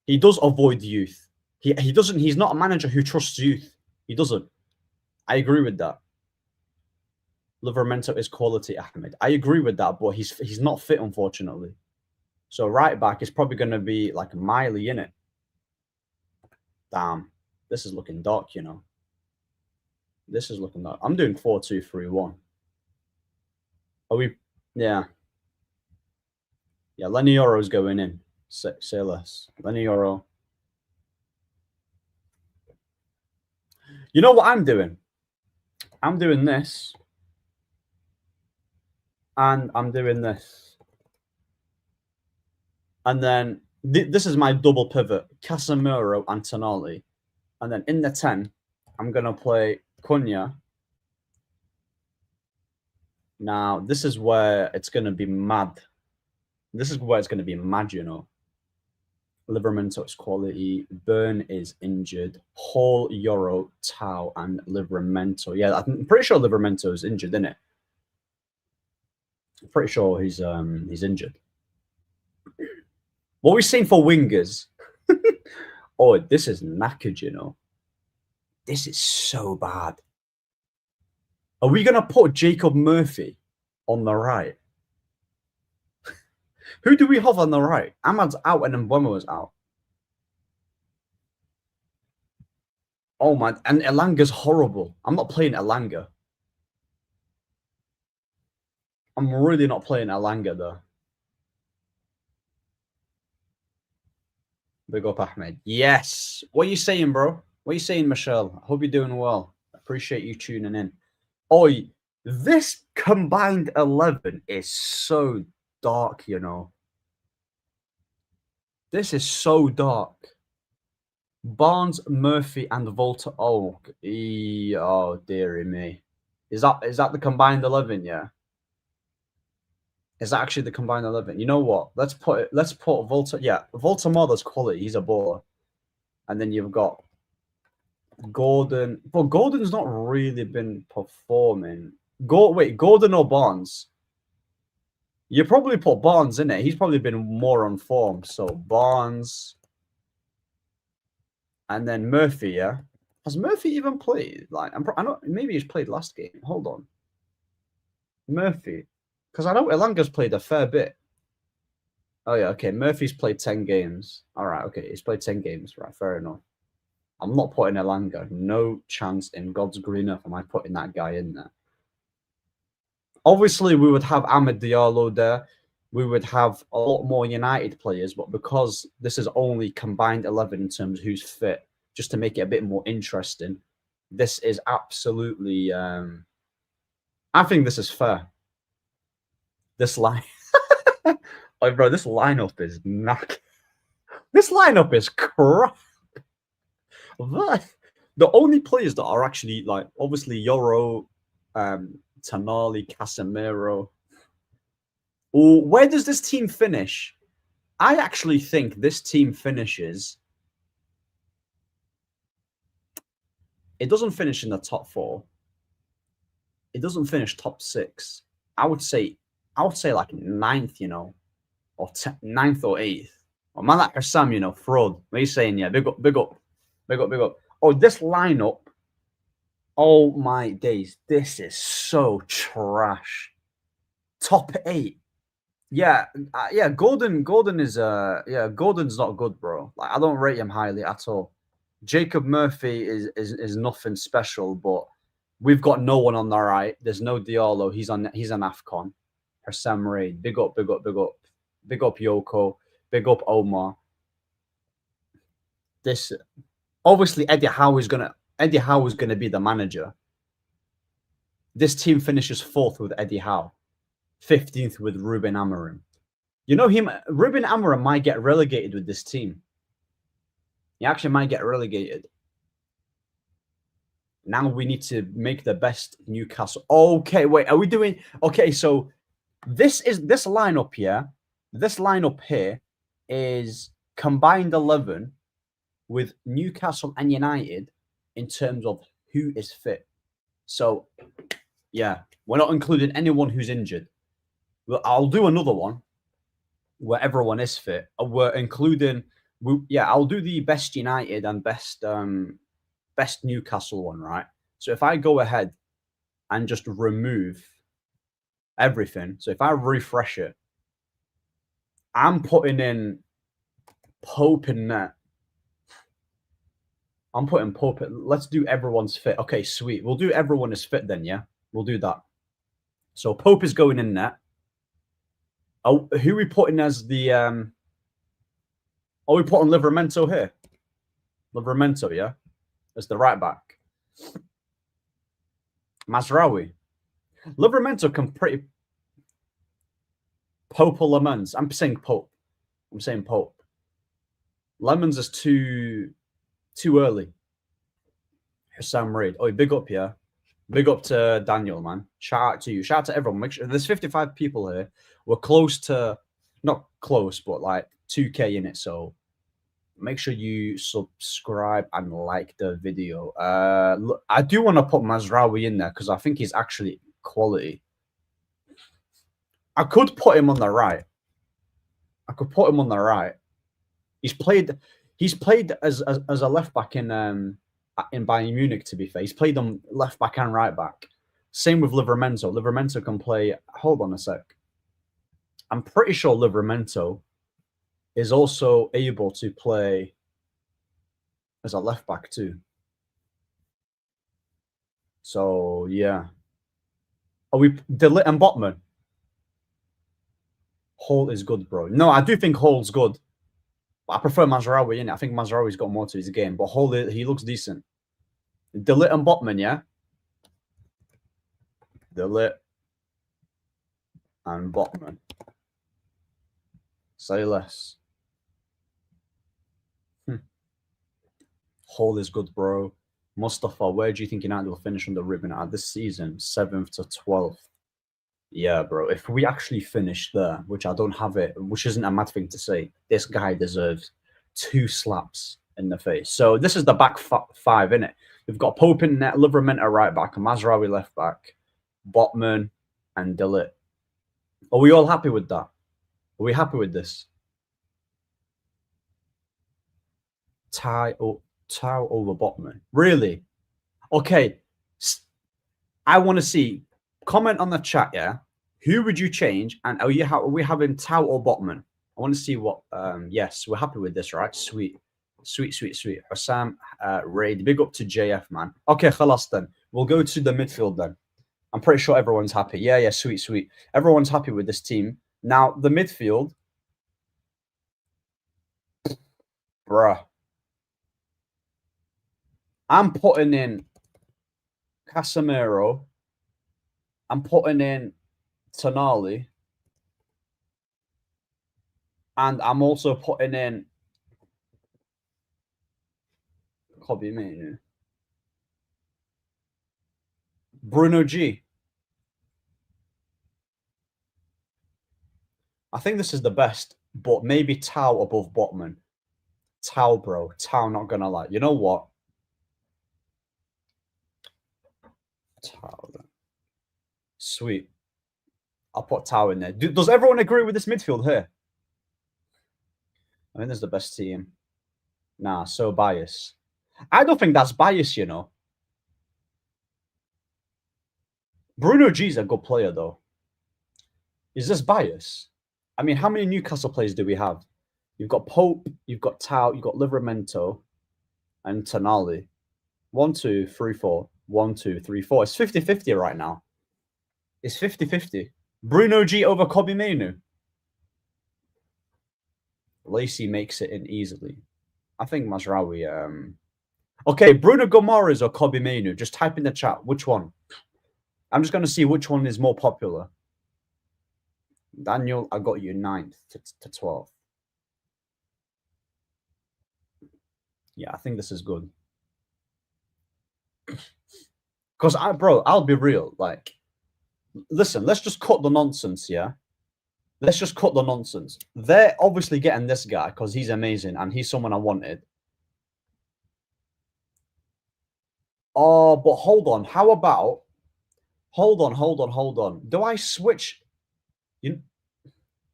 He does avoid youth. He doesn't. He's not a manager who trusts youth. He doesn't. I agree with that. Livramento is quality, Ahmed. I agree with that, but he's not fit, unfortunately. So right back is probably going to be like Miley, innit? Damn, this is looking dark, you know. This is looking dark. I'm doing 4-2-3-1. Are we? Yeah. Yeah, Lenny Yoro's going in. Say less. Lenny Yoro. You know what I'm doing? I'm doing this. And I'm doing this. And then this is my double pivot. Casemiro and Tonali. And then in the 10, I'm going to play Cunha. Now, this is where it's going to be mad. This is where it's going to be mad, you know. Livramento is quality. Burn is injured. Hall, Yoro, Tau, and Livramento. Yeah, I'm pretty sure Livramento is injured, isn't it? I'm pretty sure he's injured. What we've seen for wingers. Oh, this is knackered, you know. This is so bad. Are we going to put Jacob Murphy on the right? Who do we have on the right? Ahmad's out and Mbeumo's out. Oh, man. And Elanga's horrible. I'm not playing Elanga. I'm really not playing Elanga, though. Big up, Ahmed. Yes. What are you saying, bro? What are you saying, Michelle? I hope you're doing well. Appreciate you tuning in. Oi, this combined 11 is so dark, you know. This is so dark. Barnes, Murphy, and Volta. Oh, dearie me. Is that the combined 11? Yeah. Is that actually the combined 11? You know what? Let's put Volta. Yeah, Volta Mother's quality. He's a baller. And then you've got Gordon. But Gordon's not really been performing. Gordon or Barnes? You probably put Barnes in it. He's probably been more on form. So Barnes. And then Murphy, yeah? Has Murphy even played? Like, I know maybe he's played last game. Hold on. Murphy. Because I know Elanga's played a fair bit. Oh, yeah, okay. Murphy's played 10 games. All right, okay. He's played 10 games. Right, fair enough. I'm not putting Elanga. No chance in God's green earth am I putting that guy in there. Obviously, we would have Ahmed Diallo there. We would have a lot more United players, but because this is only combined 11 in terms of who's fit, just to make it a bit more interesting, this is absolutely... I think this is fair. This line... Oh, bro, this lineup is not... This lineup is crap. The only players that are actually, like, obviously, Yoro, Tonali, Casemiro... Ooh, where does this team finish? I actually think this team finishes... It doesn't finish in the top 4. It doesn't finish top 6. I would say like 9th, you know, or 9th or 8th. Or man like Sam, you know, fraud. What are you saying? Yeah, big up, big up, big up, big up. Oh, this lineup. Oh my days, this is so trash. Top 8. Yeah, Gordon is Gordon's not good, bro. Like, I don't rate him highly at all. Jacob Murphy is nothing special, but we've got no one on the right. There's no Diallo. He's an AFCON. Sam Raid. Big up, big up, big up. Big up Yoko. Big up Omar. This obviously Eddie Howe is gonna be the manager. This team finishes 4th with Eddie Howe. 15th with Ruben Amorim. You know him, Ruben Amorim might get relegated with this team. He actually might get relegated. Now we need to make the best Newcastle. Okay, wait, are we doing... Okay, so this lineup here. This lineup here is combined 11 with Newcastle and United in terms of who is fit. So, yeah, we're not including anyone who's injured. Well, I'll do another one where everyone is fit. We're including I'll do the best United and best Newcastle one, right? So if I go ahead and just remove everything, so if I refresh it, I'm putting in Pope in net. I'm putting Pope. Let's do everyone's fit. Okay, sweet. We'll do everyone is fit then, yeah? We'll do that. So Pope is going in net. Oh, who are we putting as the we putting Livramento here? Livramento, yeah? As the right back. Mazraoui. Livramento can pretty Pope or Lemons. I'm saying Pope. I'm saying Pope. Lemons is too early. Sam Reid. Oh, big up, yeah. Big up to Daniel, man. Shout out to you. Shout out to everyone. Make sure there's 55 people here. We're close to, not close, but like 2K in it. So make sure you subscribe and like the video. Look, I do want to put Mazraoui in there because I think he's actually quality. I could put him on the right. He's played as a left back in Bayern Munich, to be fair. He's played on left back and right back. Same with Livramento. Livramento can play. Hold on a sec. I'm pretty sure Livramento is also able to play as a left back too. So yeah. Are we Delit and Botman? Hall is good, bro. No, I do think Hall's good. But I prefer Mazraoui in it. I think Mazraoui's got more to his game. But Hall, he looks decent. Delit and Botman, yeah? Delit and Botman. Say less. Hall is good, bro. Mustafa, where do you think United will finish on the ribbon at this season? 7th to 12th. Yeah, bro. If we actually finish there, which I don't have it, which isn't a mad thing to say, this guy deserves 2 slaps in the face. So this is the back five, innit? We've got Pope in net, Livramento right back, Mazraoui left back, Botman, and Delit. Are we all happy with that? Are we happy with this? Tau over Botman. Really? Okay. I want to see. Comment on the chat, yeah? Who would you change? And are we having Tau or Botman? I want to see what. Yes, we're happy with this, right? Sweet. Hussam, Raid, big up to JF, man. Okay, khalas then. We'll go to the midfield then. I'm pretty sure everyone's happy. Yeah, sweet. Everyone's happy with this team. Now, the midfield. Bruh. I'm putting in Casemiro. I'm putting in Tonali. And I'm also putting in Bruno G. I think this is the best, but maybe Tau above Botman. Tau, bro. Tau, not gonna lie. You know what? Tau, then. Sweet. I'll put Tau in there. Does everyone agree with this midfield here? I think this is the best team. Nah, so biased. I don't think that's bias, you know. Bruno G's a good player, though. Is this bias? I mean, how many Newcastle players do we have? You've got Pope, you've got Tau, you've got Livramento, and Tonali. 1, 2, 3, 4. 1, 2, 3, 4. It's 50-50 right now. It's 50-50. Bruno G over Kobbie Mainoo. Lacey makes it in easily. I think Mazraoui. Okay, Bruno Gomares or Kobbie Mainoo. Just type in the chat which one. I'm just going to see which one is more popular. Daniel, I got you 9th to 12th. Yeah, I think this is good. Because, bro, I'll be real. Like, listen, let's just cut the nonsense, yeah? Let's just cut the nonsense. They're obviously getting this guy because he's amazing and he's someone I wanted. Oh, but hold on. How about... Hold on. Do I switch...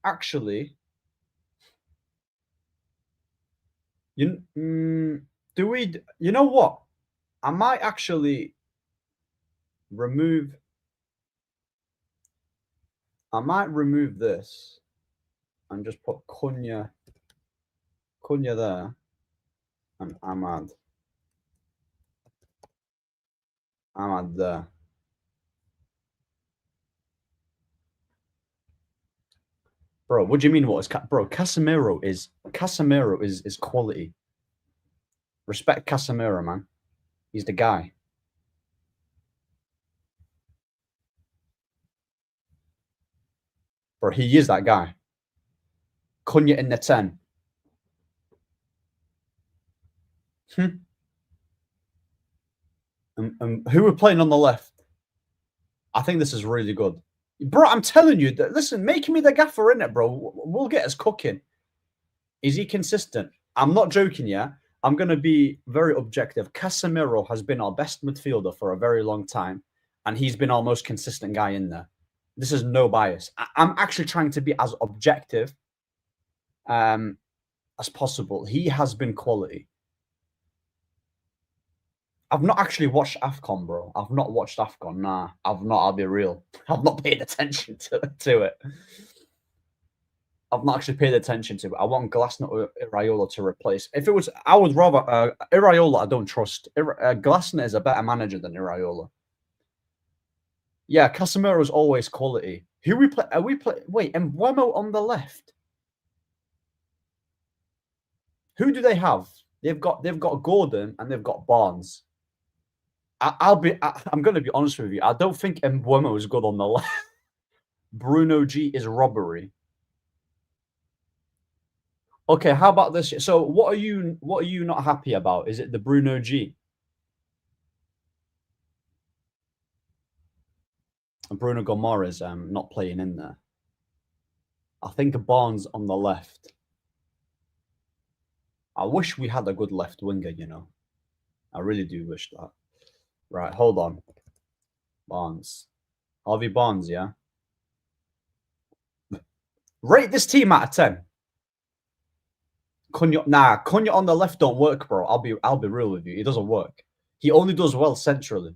Actually... Do we? You know what? I might actually remove. I might remove this and just put Cunha there, and Ahmad there. Bro, what do you mean? What is bro? Casemiro is quality. Respect Casemiro, man. He's the guy. Bro, he is that guy. Cunha in the 10. Who were playing on the left? I think this is really good. Bro, I'm telling you, that, listen, make me the gaffer in it, bro. We'll get us cooking. Is he consistent? I'm not joking, yeah? I'm going to be very objective. Casemiro has been our best midfielder for a very long time, and he's been our most consistent guy in there. This is no bias. I'm actually trying to be as objective as possible. He has been quality. I've not actually watched AFCON, bro. I've not watched AFCON. Nah, I've not. I'll be real. I've not paid attention to it. I've not actually paid attention to it. I want Glasner or Iraola to replace. If it was, I would rather Iraola. I don't trust. Glasner is a better manager than Iraola. Yeah, Casemiro is always quality. Who we play? Are we play? Wait, and Mbeumo on the left. Who do they have? They've got Gordon and they've got Barnes. I'm going to be honest with you. I don't think Mbeumo is good on the left. Bruno G is robbery. Okay, how about this? So, what are you not happy about? Is it the Bruno G? Bruno Gomara is not playing in there. I think Barnes on the left. I wish we had a good left winger, you know. I really do wish that. Right, hold on. Barnes. Harvey Barnes, yeah? Rate this team out of 10. Cunha on the left don't work, bro. I'll be real with you. It doesn't work. He only does well centrally.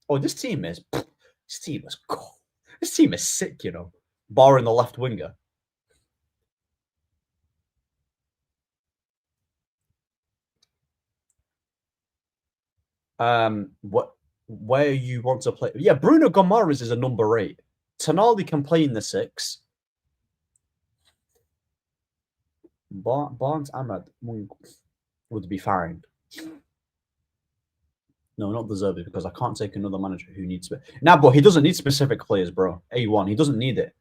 Oh, this team is cool. This team is sick, you know. Barring the left winger. Where you want to play? Yeah, Bruno Gomares is a number 8. Tonali can play in the 6. Barnes Ahmad would be fine. No, not deserving, because I can't take another manager who needs it. Nah, but he doesn't need specific players, bro. A1, he doesn't need it.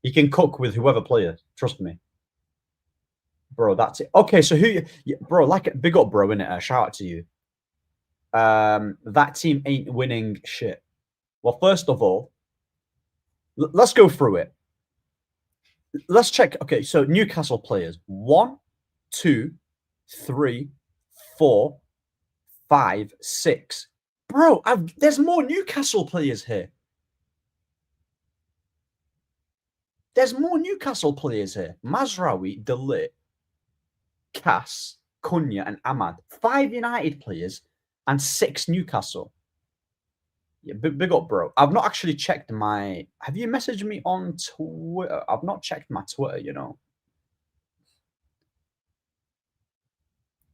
He can cook with whoever player. Trust me. Bro, that's it. Okay, so bro, like, big up, bro, innit? Shout out to you. That team ain't winning shit. Well, first of all, let's go through it. Let's check. Okay, so Newcastle players. 1, 2, 3, 4, 5, 6. Bro, there's more Newcastle players here. There's more Newcastle players here. Mazraoui, De Ligt, Cass, Cunha, and Ahmad. 5 United players and 6 Newcastle. Yeah, big up, bro. I've not actually checked my... Have you messaged me on Twitter? I've not checked my Twitter, you know.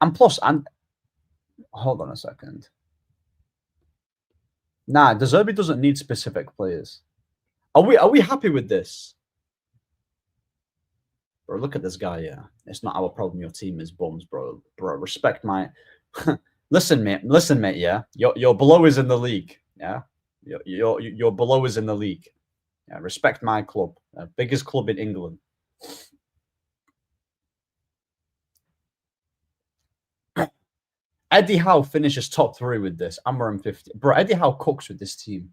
And plus, hold on a second. Nah, De Zerbi doesn't need specific players. Are we happy with this? Bro, look at this guy, yeah. It's not our problem your team is bums, bro. Bro, respect my... Listen, mate, yeah. Your below is in the league, yeah? Your below is in the league. Yeah, respect my club. Biggest club in England. Eddie Howe finishes top 3 with this. Amorim 50. Bro, Eddie Howe cooks with this team.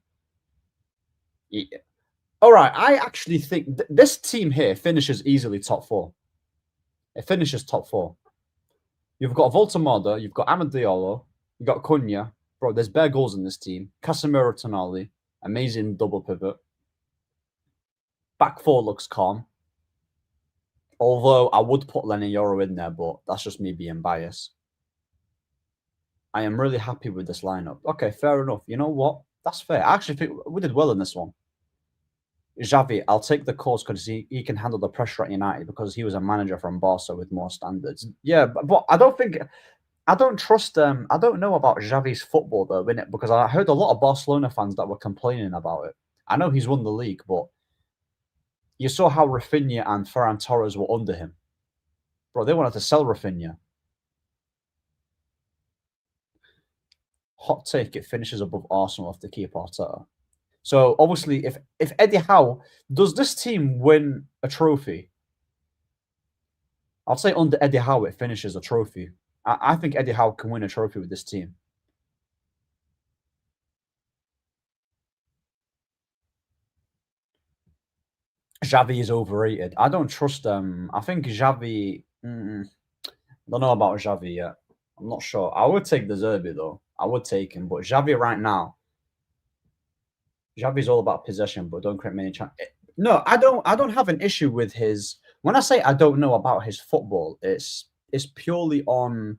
Yeah. All right, I actually think this team here finishes easily top 4. It finishes top 4. You've got Voltamada, you've got Amad Diallo, you've got Cunha. Bro, there's bare goals in this team. Casemiro Tonali, amazing double pivot. Back 4 looks calm. Although I would put Lenny Yoro in there, but that's just me being biased. I am really happy with this lineup. Okay, fair enough. You know what? That's fair. I actually think we did well in this one. Xavi, I'll take the course because he can handle the pressure at United because he was a manager from Barca with more standards. Yeah, but I don't think I don't trust I don't know about Xavi's football though, innit? Because I heard a lot of Barcelona fans that were complaining about it. I know he's won the league, but you saw how Rafinha and Ferran Torres were under him. Bro, they wanted to sell Rafinha. Hot take, it finishes above Arsenal after keep Arteta. So obviously, if Eddie Howe does this team win a trophy, I'll say under Eddie Howe it finishes a trophy. I think Eddie Howe can win a trophy with this team. Xavi is overrated. I don't trust them. I think Xavi. Don't know about Xavi yet. I'm not sure. I would take the Zerbi though. I would take him, but Xavi right now. Xavi's all about possession, but don't create many chances. No, I don't. I don't have an issue with his. When I say I don't know about his football, it's purely on.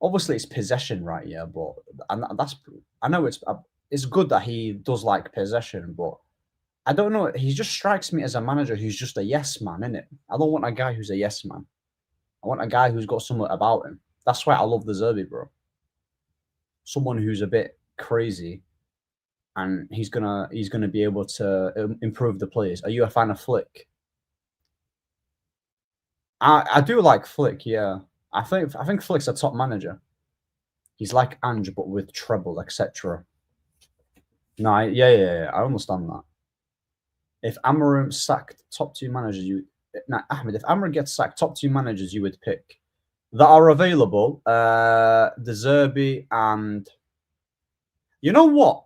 Obviously, it's possession, right? Yeah, but and that's. I know it's good that he does like possession, but I don't know. He just strikes me as a manager who's just a yes man, innit? I don't want a guy who's a yes man. I want a guy who's got something about him. That's why I love the Zerbi, bro. Someone who's a bit crazy, and he's gonna be able to improve the players. Are you a fan of Flick? I do like Flick. Yeah, I think Flick's a top manager. He's like Ange, but with treble, etc. No, yeah, I understand that. If Amorim sacked top two managers, Ahmed, if Amorim gets sacked, top two managers you would pick that are available, the Zerbi and you know what?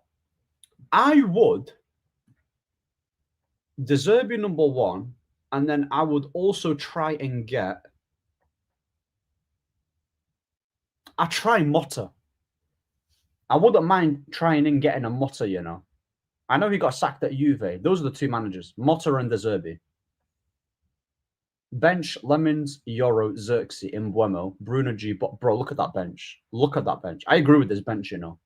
I would the Zerbi number one, and then I would also try and get I try Motta. I wouldn't mind trying and getting a Motta, you know. I know he got sacked at Juve. Those are the two managers, Motta and the Zerbi. Bench, Lemons, Yoro, Xerxes, Mbuemo, Bruno G. Bro, look at that bench. Look at that bench. I agree with this bench, you know.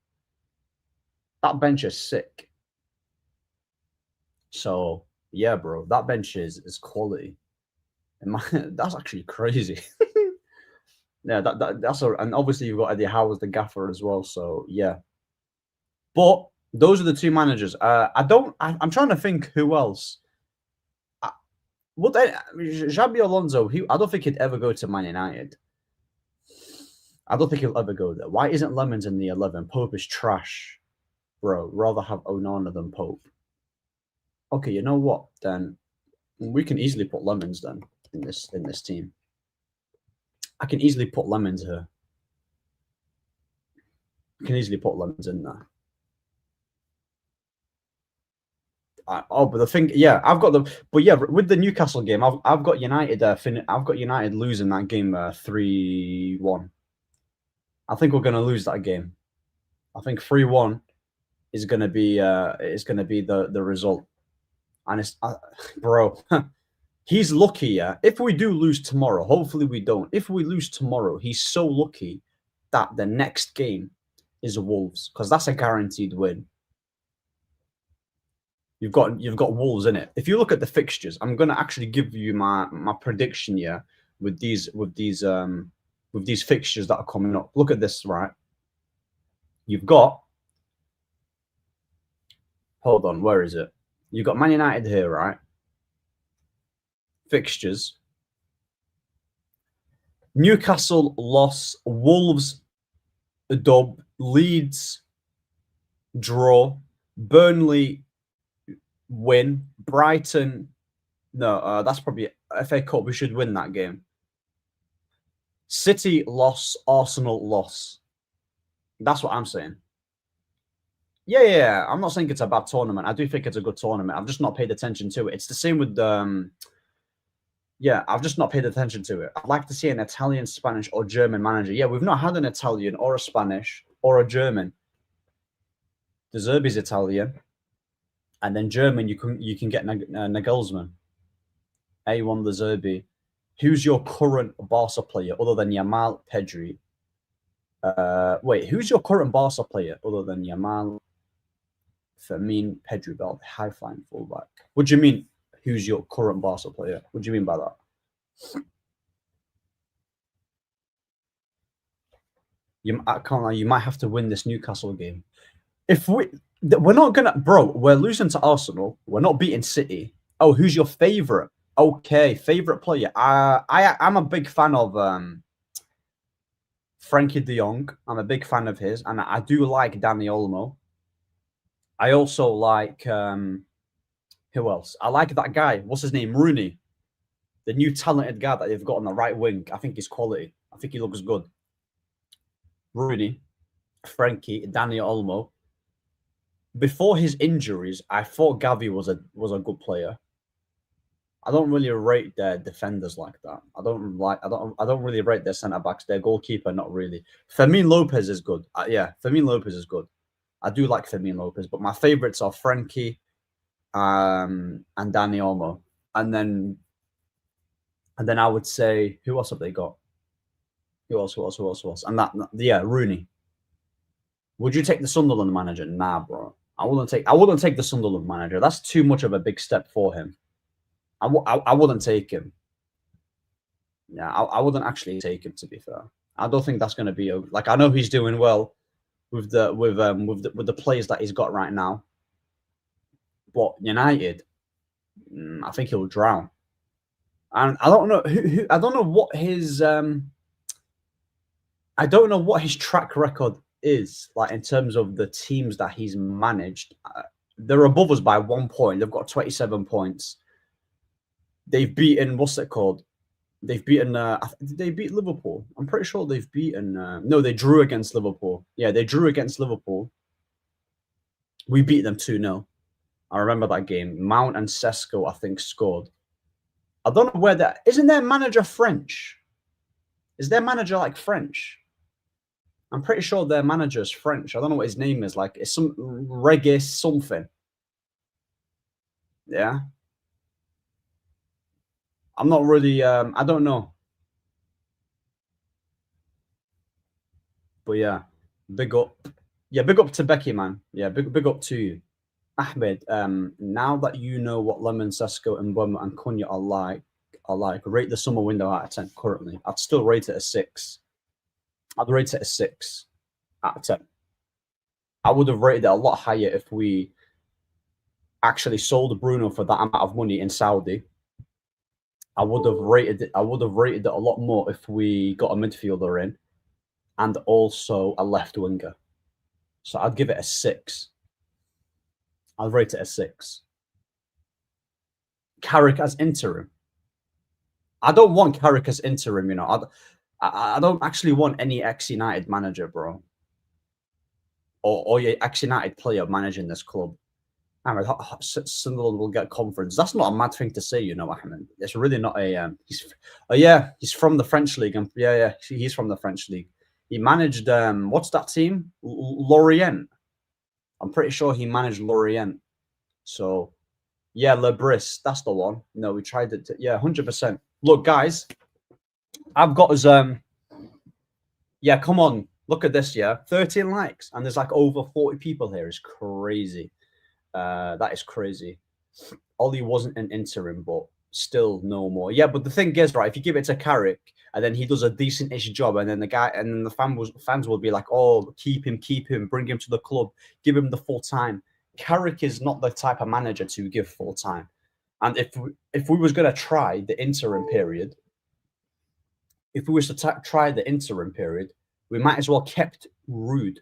That bench is sick. So, yeah, bro, that bench is quality. That's actually crazy. Yeah, that's and obviously you've got Eddie Howe as the gaffer as well. So, yeah. But those are the two managers. I'm trying to think who else. Xabi Alonso, I don't think he'd ever go to Man United. I don't think he'll ever go there. Why isn't Lemons in the 11? Pope is trash. Bro, rather have Onana than Pope. Okay, you know what? Then we can easily put Lemons then in this team. I can easily put Lemons here. I can easily put Lemons in there. But the thing, yeah, with the Newcastle game, I've got United. I've got United losing that game 3-1. I think we're going to lose that game. I think 3-1 is going to be the result. And it's bro, he's lucky. Yeah, if we do lose tomorrow, hopefully we don't. If we lose tomorrow, he's so lucky that the next game is Wolves because that's a guaranteed win. You've got Wolves in it. If you look at the fixtures, I'm going to actually give you my prediction here with these fixtures that are coming up. Look at this, right? You've got. Hold on, where is it? You've got Man United here, right? Fixtures. Newcastle loss, Wolves a dub, Leeds draw, Burnley win, Brighton. No, that's probably FA Cup. We should win that game. City loss, Arsenal loss. That's what I'm saying. Yeah. I'm not saying it's a bad tournament. I do think it's a good tournament. I've just not paid attention to it. It's the same with I've just not paid attention to it. I'd like to see an Italian, Spanish, or German manager. Yeah, we've not had an Italian or a Spanish or a German. De Zerbi's Italian, and then German. You can get Nagelsmann. A1 the Zerbi. Who's your current Barca player other than Yamal, Pedri? Wait, who's your current Barca player other than Yamal, Fermin, Pedri, Bell, high flying fullback? What do you mean? Who's your current Barca player? What do you mean by that? I can't lie, you might have to win this Newcastle game. If we're not gonna, bro, we're losing to Arsenal. We're not beating City. Oh, who's your favorite? Okay, favorite player. I'm a big fan of Frankie De Jong. I'm a big fan of his, and I do like Dani Olmo. I also like who else? I like that guy. What's his name? Rooney, the new talented guy that they've got on the right wing. I think he's quality. I think he looks good. Rooney, Frankie, Dani Olmo. Before his injuries, I thought Gavi was a good player. I don't really rate their defenders like that. I don't really rate their centre backs. Their goalkeeper, not really. Fermin Lopez is good. Yeah, Fermin Lopez is good. I do like Fermin Lopez, but my favourites are Frankie, and Dani Olmo, and then I would say who else have they got? Who else? And yeah, Rooney. Would you take the Sunderland manager? Nah, bro. I wouldn't take the Sunderland manager. That's too much of a big step for him. I wouldn't take him. Yeah, I wouldn't actually take him, to be fair. I don't think that's going to be like, I know he's doing well with the players that he's got right now, but United, I think he'll drown. And I don't know I don't know what his I don't know what his track record is like in terms of the teams that he's managed. They're above us by 1 point. They've got 27 points. They've beaten, what's it called? They've beaten, did they beat Liverpool? I'm pretty sure they've beaten, no, they drew against Liverpool. Yeah, they drew against Liverpool. We beat them 2-0. I remember that game. Mount and Sesko, I think, scored. I don't know where that, isn't their manager French? Is their manager like French? I'm pretty sure their manager is French. I don't know what his name is. Like, it's some reggae something. Yeah. I'm not really, I don't know. But yeah, big up. Yeah, big up to Becky, man. Yeah, big up to you. Ahmed, now that you know what Lemon, Sesko, and Mboma and Cunha are like, rate the summer window out of 10 currently. I'd still rate it a 6. I'd rate it a 6 out of 10. I would have rated it a lot higher if we actually sold Bruno for that amount of money in Saudi. I would have rated it a lot more if we got a midfielder in and also a left winger. So I'd give it a 6. I'll rate it a 6. Carrick as interim. I don't want Carrick as interim, you know. I don't actually want any ex-United manager, bro. Or your ex-United player managing this club. Ahmed, Sunderland will get conference. That's not a mad thing to say, you know, Ahmed. It's really not a. He's from the French league, and he's from the French league. He managed what's that team? Lorient. I'm pretty sure he managed Lorient. So, yeah, Lebris, that's the one. No, we tried it. Yeah, 100%. Look, guys, I've got us. Yeah, come on, look at this. Yeah, 13 likes, and there's like over 40 people here. It's crazy. That is crazy. Ollie wasn't an interim, but still no more. Yeah, but the thing is, right, if you give it to Carrick and then he does a decent-ish job, and then the fans will be like, oh, keep him, bring him to the club, give him the full time. Carrick is not the type of manager to give full time. And if we was going to try the interim period, we might as well kept Rude.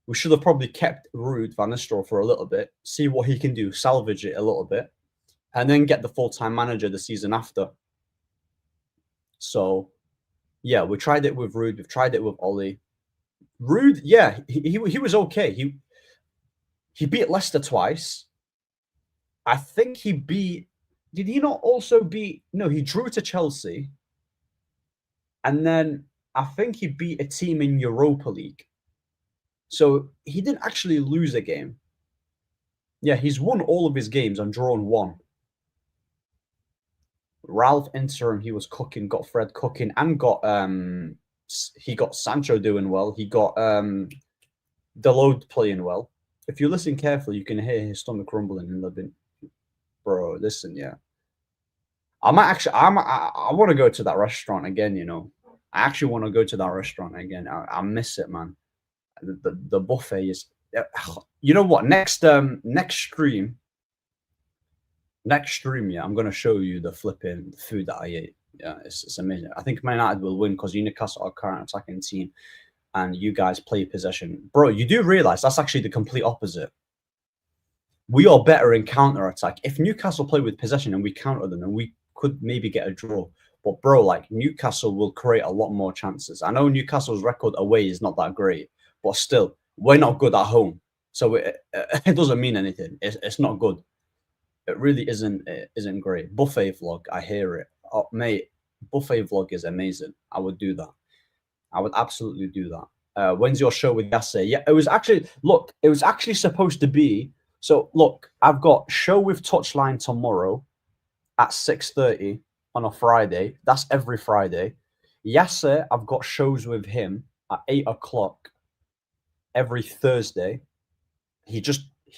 We should have probably kept Ruud van Nistelrooy for a little bit, see what he can do, salvage it a little bit, and then get the full-time manager the season after. So, yeah, we tried it with Ruud. We've tried it with Ollie. Ruud, yeah, he was okay. He beat Leicester twice. I think he beat... Did he not also beat... No, he drew to Chelsea. And then I think he beat a team in Europa League. So he didn't actually lose a game. Yeah, he's won all of his games and drawn 1. Ralph interim, he was cooking, got Fred cooking, and he got Sancho doing well. He got Deload playing well. If you listen carefully, you can hear his stomach rumbling in the bin. Bro, listen, yeah. I want to go to that restaurant again, you know. I actually want to go to that restaurant again. I miss it, man. The buffet is you know what? Next stream, yeah, I'm gonna show you the flipping food that I ate. Yeah, it's amazing. I think Man United will win because Newcastle are current attacking team and you guys play possession. Bro, you do realize that's actually the complete opposite. We are better in counter attack. If Newcastle play with possession and we counter them, and we could maybe get a draw. But bro, like Newcastle will create a lot more chances. I know Newcastle's record away is not that great, but still, we're not good at home, so it doesn't mean anything. It's not good. It really isn't great. Buffet vlog, I hear it. Oh, mate, buffet vlog is amazing. I would do that. I would absolutely do that. When's your show with Yasser? Yeah, it was actually supposed to be. So look, I've got show with Touchline tomorrow at 6:30 on a Friday. That's every Friday. Yasser, I've got shows with him at 8 o'clock every Thursday. He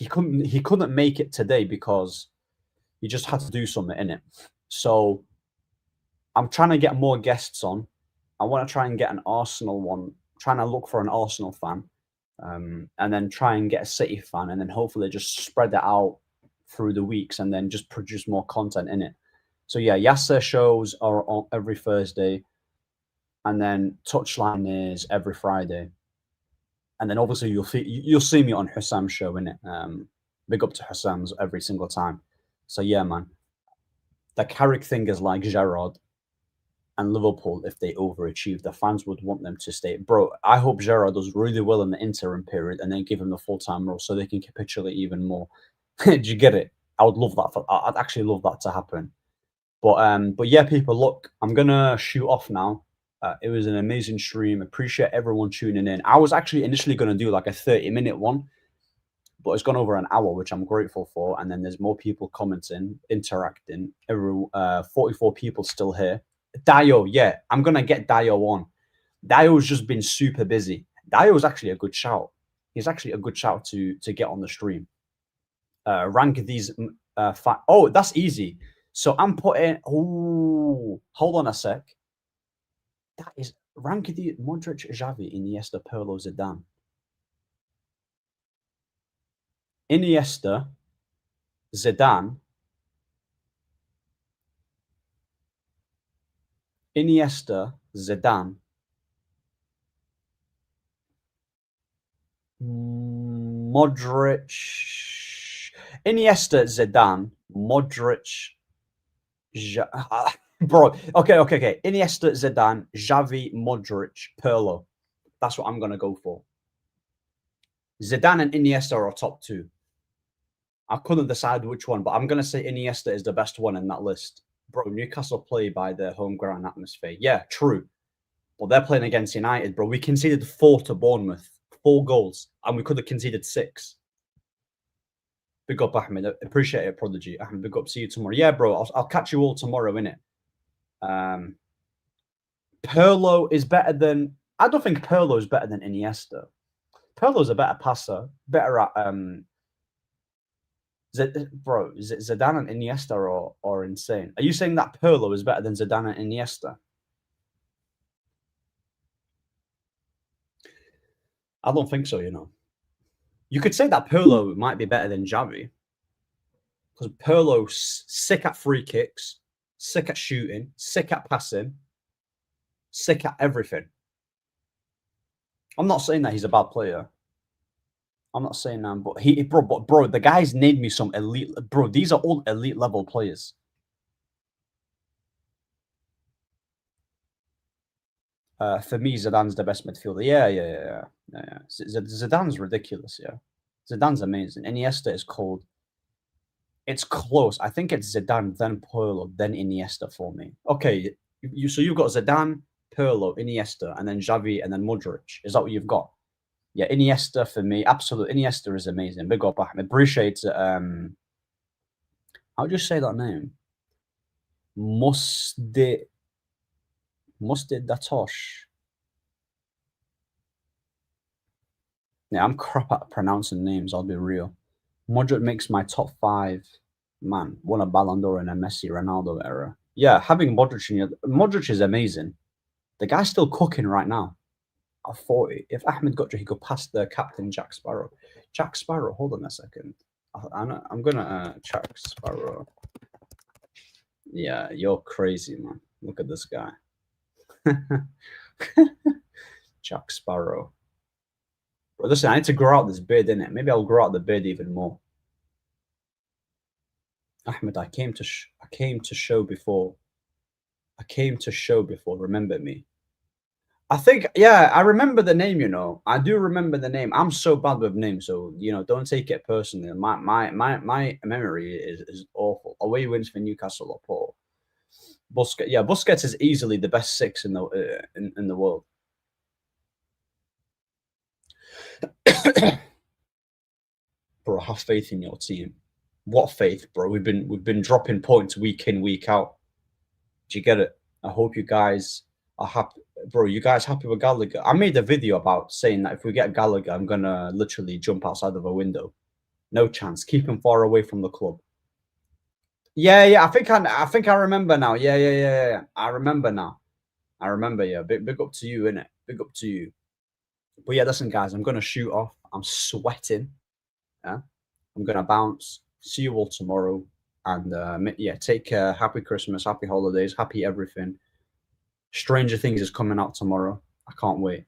couldn't make it today because he just had to do something in it. So I'm trying to get more guests on. I want to try and get an Arsenal one. Trying to look for an Arsenal fan, and then try and get a City fan, and then hopefully just spread it out through the weeks, and then just produce more content in it. So yeah, Yasser shows are on every Thursday, and then Touchline is every Friday, and then obviously you'll see me on Hussam's show in it. Big up to Hussam's every single time. So yeah, man, the Carrick thing is like Gerrard and Liverpool. If they overachieve, the fans would want them to stay. Bro, I hope Gerrard does really well in the interim period and then give him the full-time role so they can capitulate even more. Do you get it? I would love that. I'd actually love that to happen. But yeah, people, look, I'm gonna shoot off now. It was an amazing stream. Appreciate everyone tuning in. I was actually initially gonna do like a 30-minute one, but it's gone over an hour, which I'm grateful for. And then there's more people commenting, interacting. 44 people still here. Dio, yeah, I'm gonna get Dio on. Dio's just been super busy. Dio's actually a good shout. He's actually a good shout to get on the stream. Rank these. Oh, that's easy. So I'm putting. Oh, hold on a sec. That is rank the Modric, Xavi, Iniesta, Pirlo, Zidane. Iniesta, Zidane, Iniesta, Zidane, Modric, Iniesta, Zidane, Modric, bro. Okay. Iniesta, Zidane, Xavi, Modric, Pirlo. That's what I'm gonna go for. Zidane and Iniesta are top two. I couldn't decide which one, but I'm gonna say Iniesta is the best one in that list. Bro, Newcastle play by their home ground atmosphere. Yeah, true. But they're playing against United, bro. We conceded 4 to Bournemouth, 4 goals, and we could have conceded 6. Big up, Ahmed. Appreciate it, Prodigy. Ahmed, big up. See you tomorrow. Yeah, bro. I'll catch you all tomorrow, innit? Pirlo is better than. I don't think Pirlo is better than Iniesta. Pirlo's a better passer, better at bro, Zidane and Iniesta are insane. Are you saying that Pirlo is better than Zidane and Iniesta? I don't think so, you know. You could say that Pirlo might be better than Xavi. Because Pirlo's sick at free kicks, sick at shooting, sick at passing, sick at everything. I'm not saying that he's a bad player. I'm not saying that, but bro, the guys named me some elite. Bro, these are all elite level players. For me, Zidane's the best midfielder. Yeah. Zidane's ridiculous. Yeah, Zidane's amazing. Iniesta is cold. It's close. I think it's Zidane, then Pirlo, then Iniesta for me. Okay, so you've got Zidane, Pirlo, Iniesta, and then Xavi, and then Modric. Is that what you've got? Yeah, Iniesta for me, absolutely. Iniesta is amazing. Big up, Ahmed. Appreciate it. How do you say that name? Musde Datosh. Yeah, I'm crap at pronouncing names, I'll be real. Modric makes my top five. Man, won a Ballon d'Or in a Messi Ronaldo era. Yeah, having Modric in your Modric is amazing. The guy's still cooking right now. I thought if Ahmed got he could pass the captain Jack Sparrow. Jack Sparrow, hold on a second. I'm gonna Jack Sparrow. Yeah, you're crazy, man. Look at this guy. Jack Sparrow. But listen, I need to grow out this beard, innit? Maybe I'll grow out the beard even more. Ahmed, I came to show before. I came to show before. Remember me. I think, yeah, I remember the name. I do remember the name. I'm so bad with names, so don't take it personally. My memory is awful. Away wins for Newcastle or Paul. Busquets, yeah, Busquets is easily the best six in the in the world. Bro, have faith in your team. What faith, bro? We've been dropping points week in, week out. Do you get it? I hope you guys are happy. Bro, you guys happy with Gallagher? I made a video about saying that if we get Gallagher, I'm gonna literally jump outside of a window. No chance. Keep him far away from the club. Yeah, yeah. I think I remember now. Yeah. I remember now. I remember. Yeah. Big up to you, innit? Big up to you. But yeah, listen, guys. I'm gonna shoot off. I'm sweating. Yeah. I'm gonna bounce. See you all tomorrow. And yeah, take care. Happy Christmas. Happy holidays. Happy everything. Stranger Things is coming out tomorrow. I can't wait.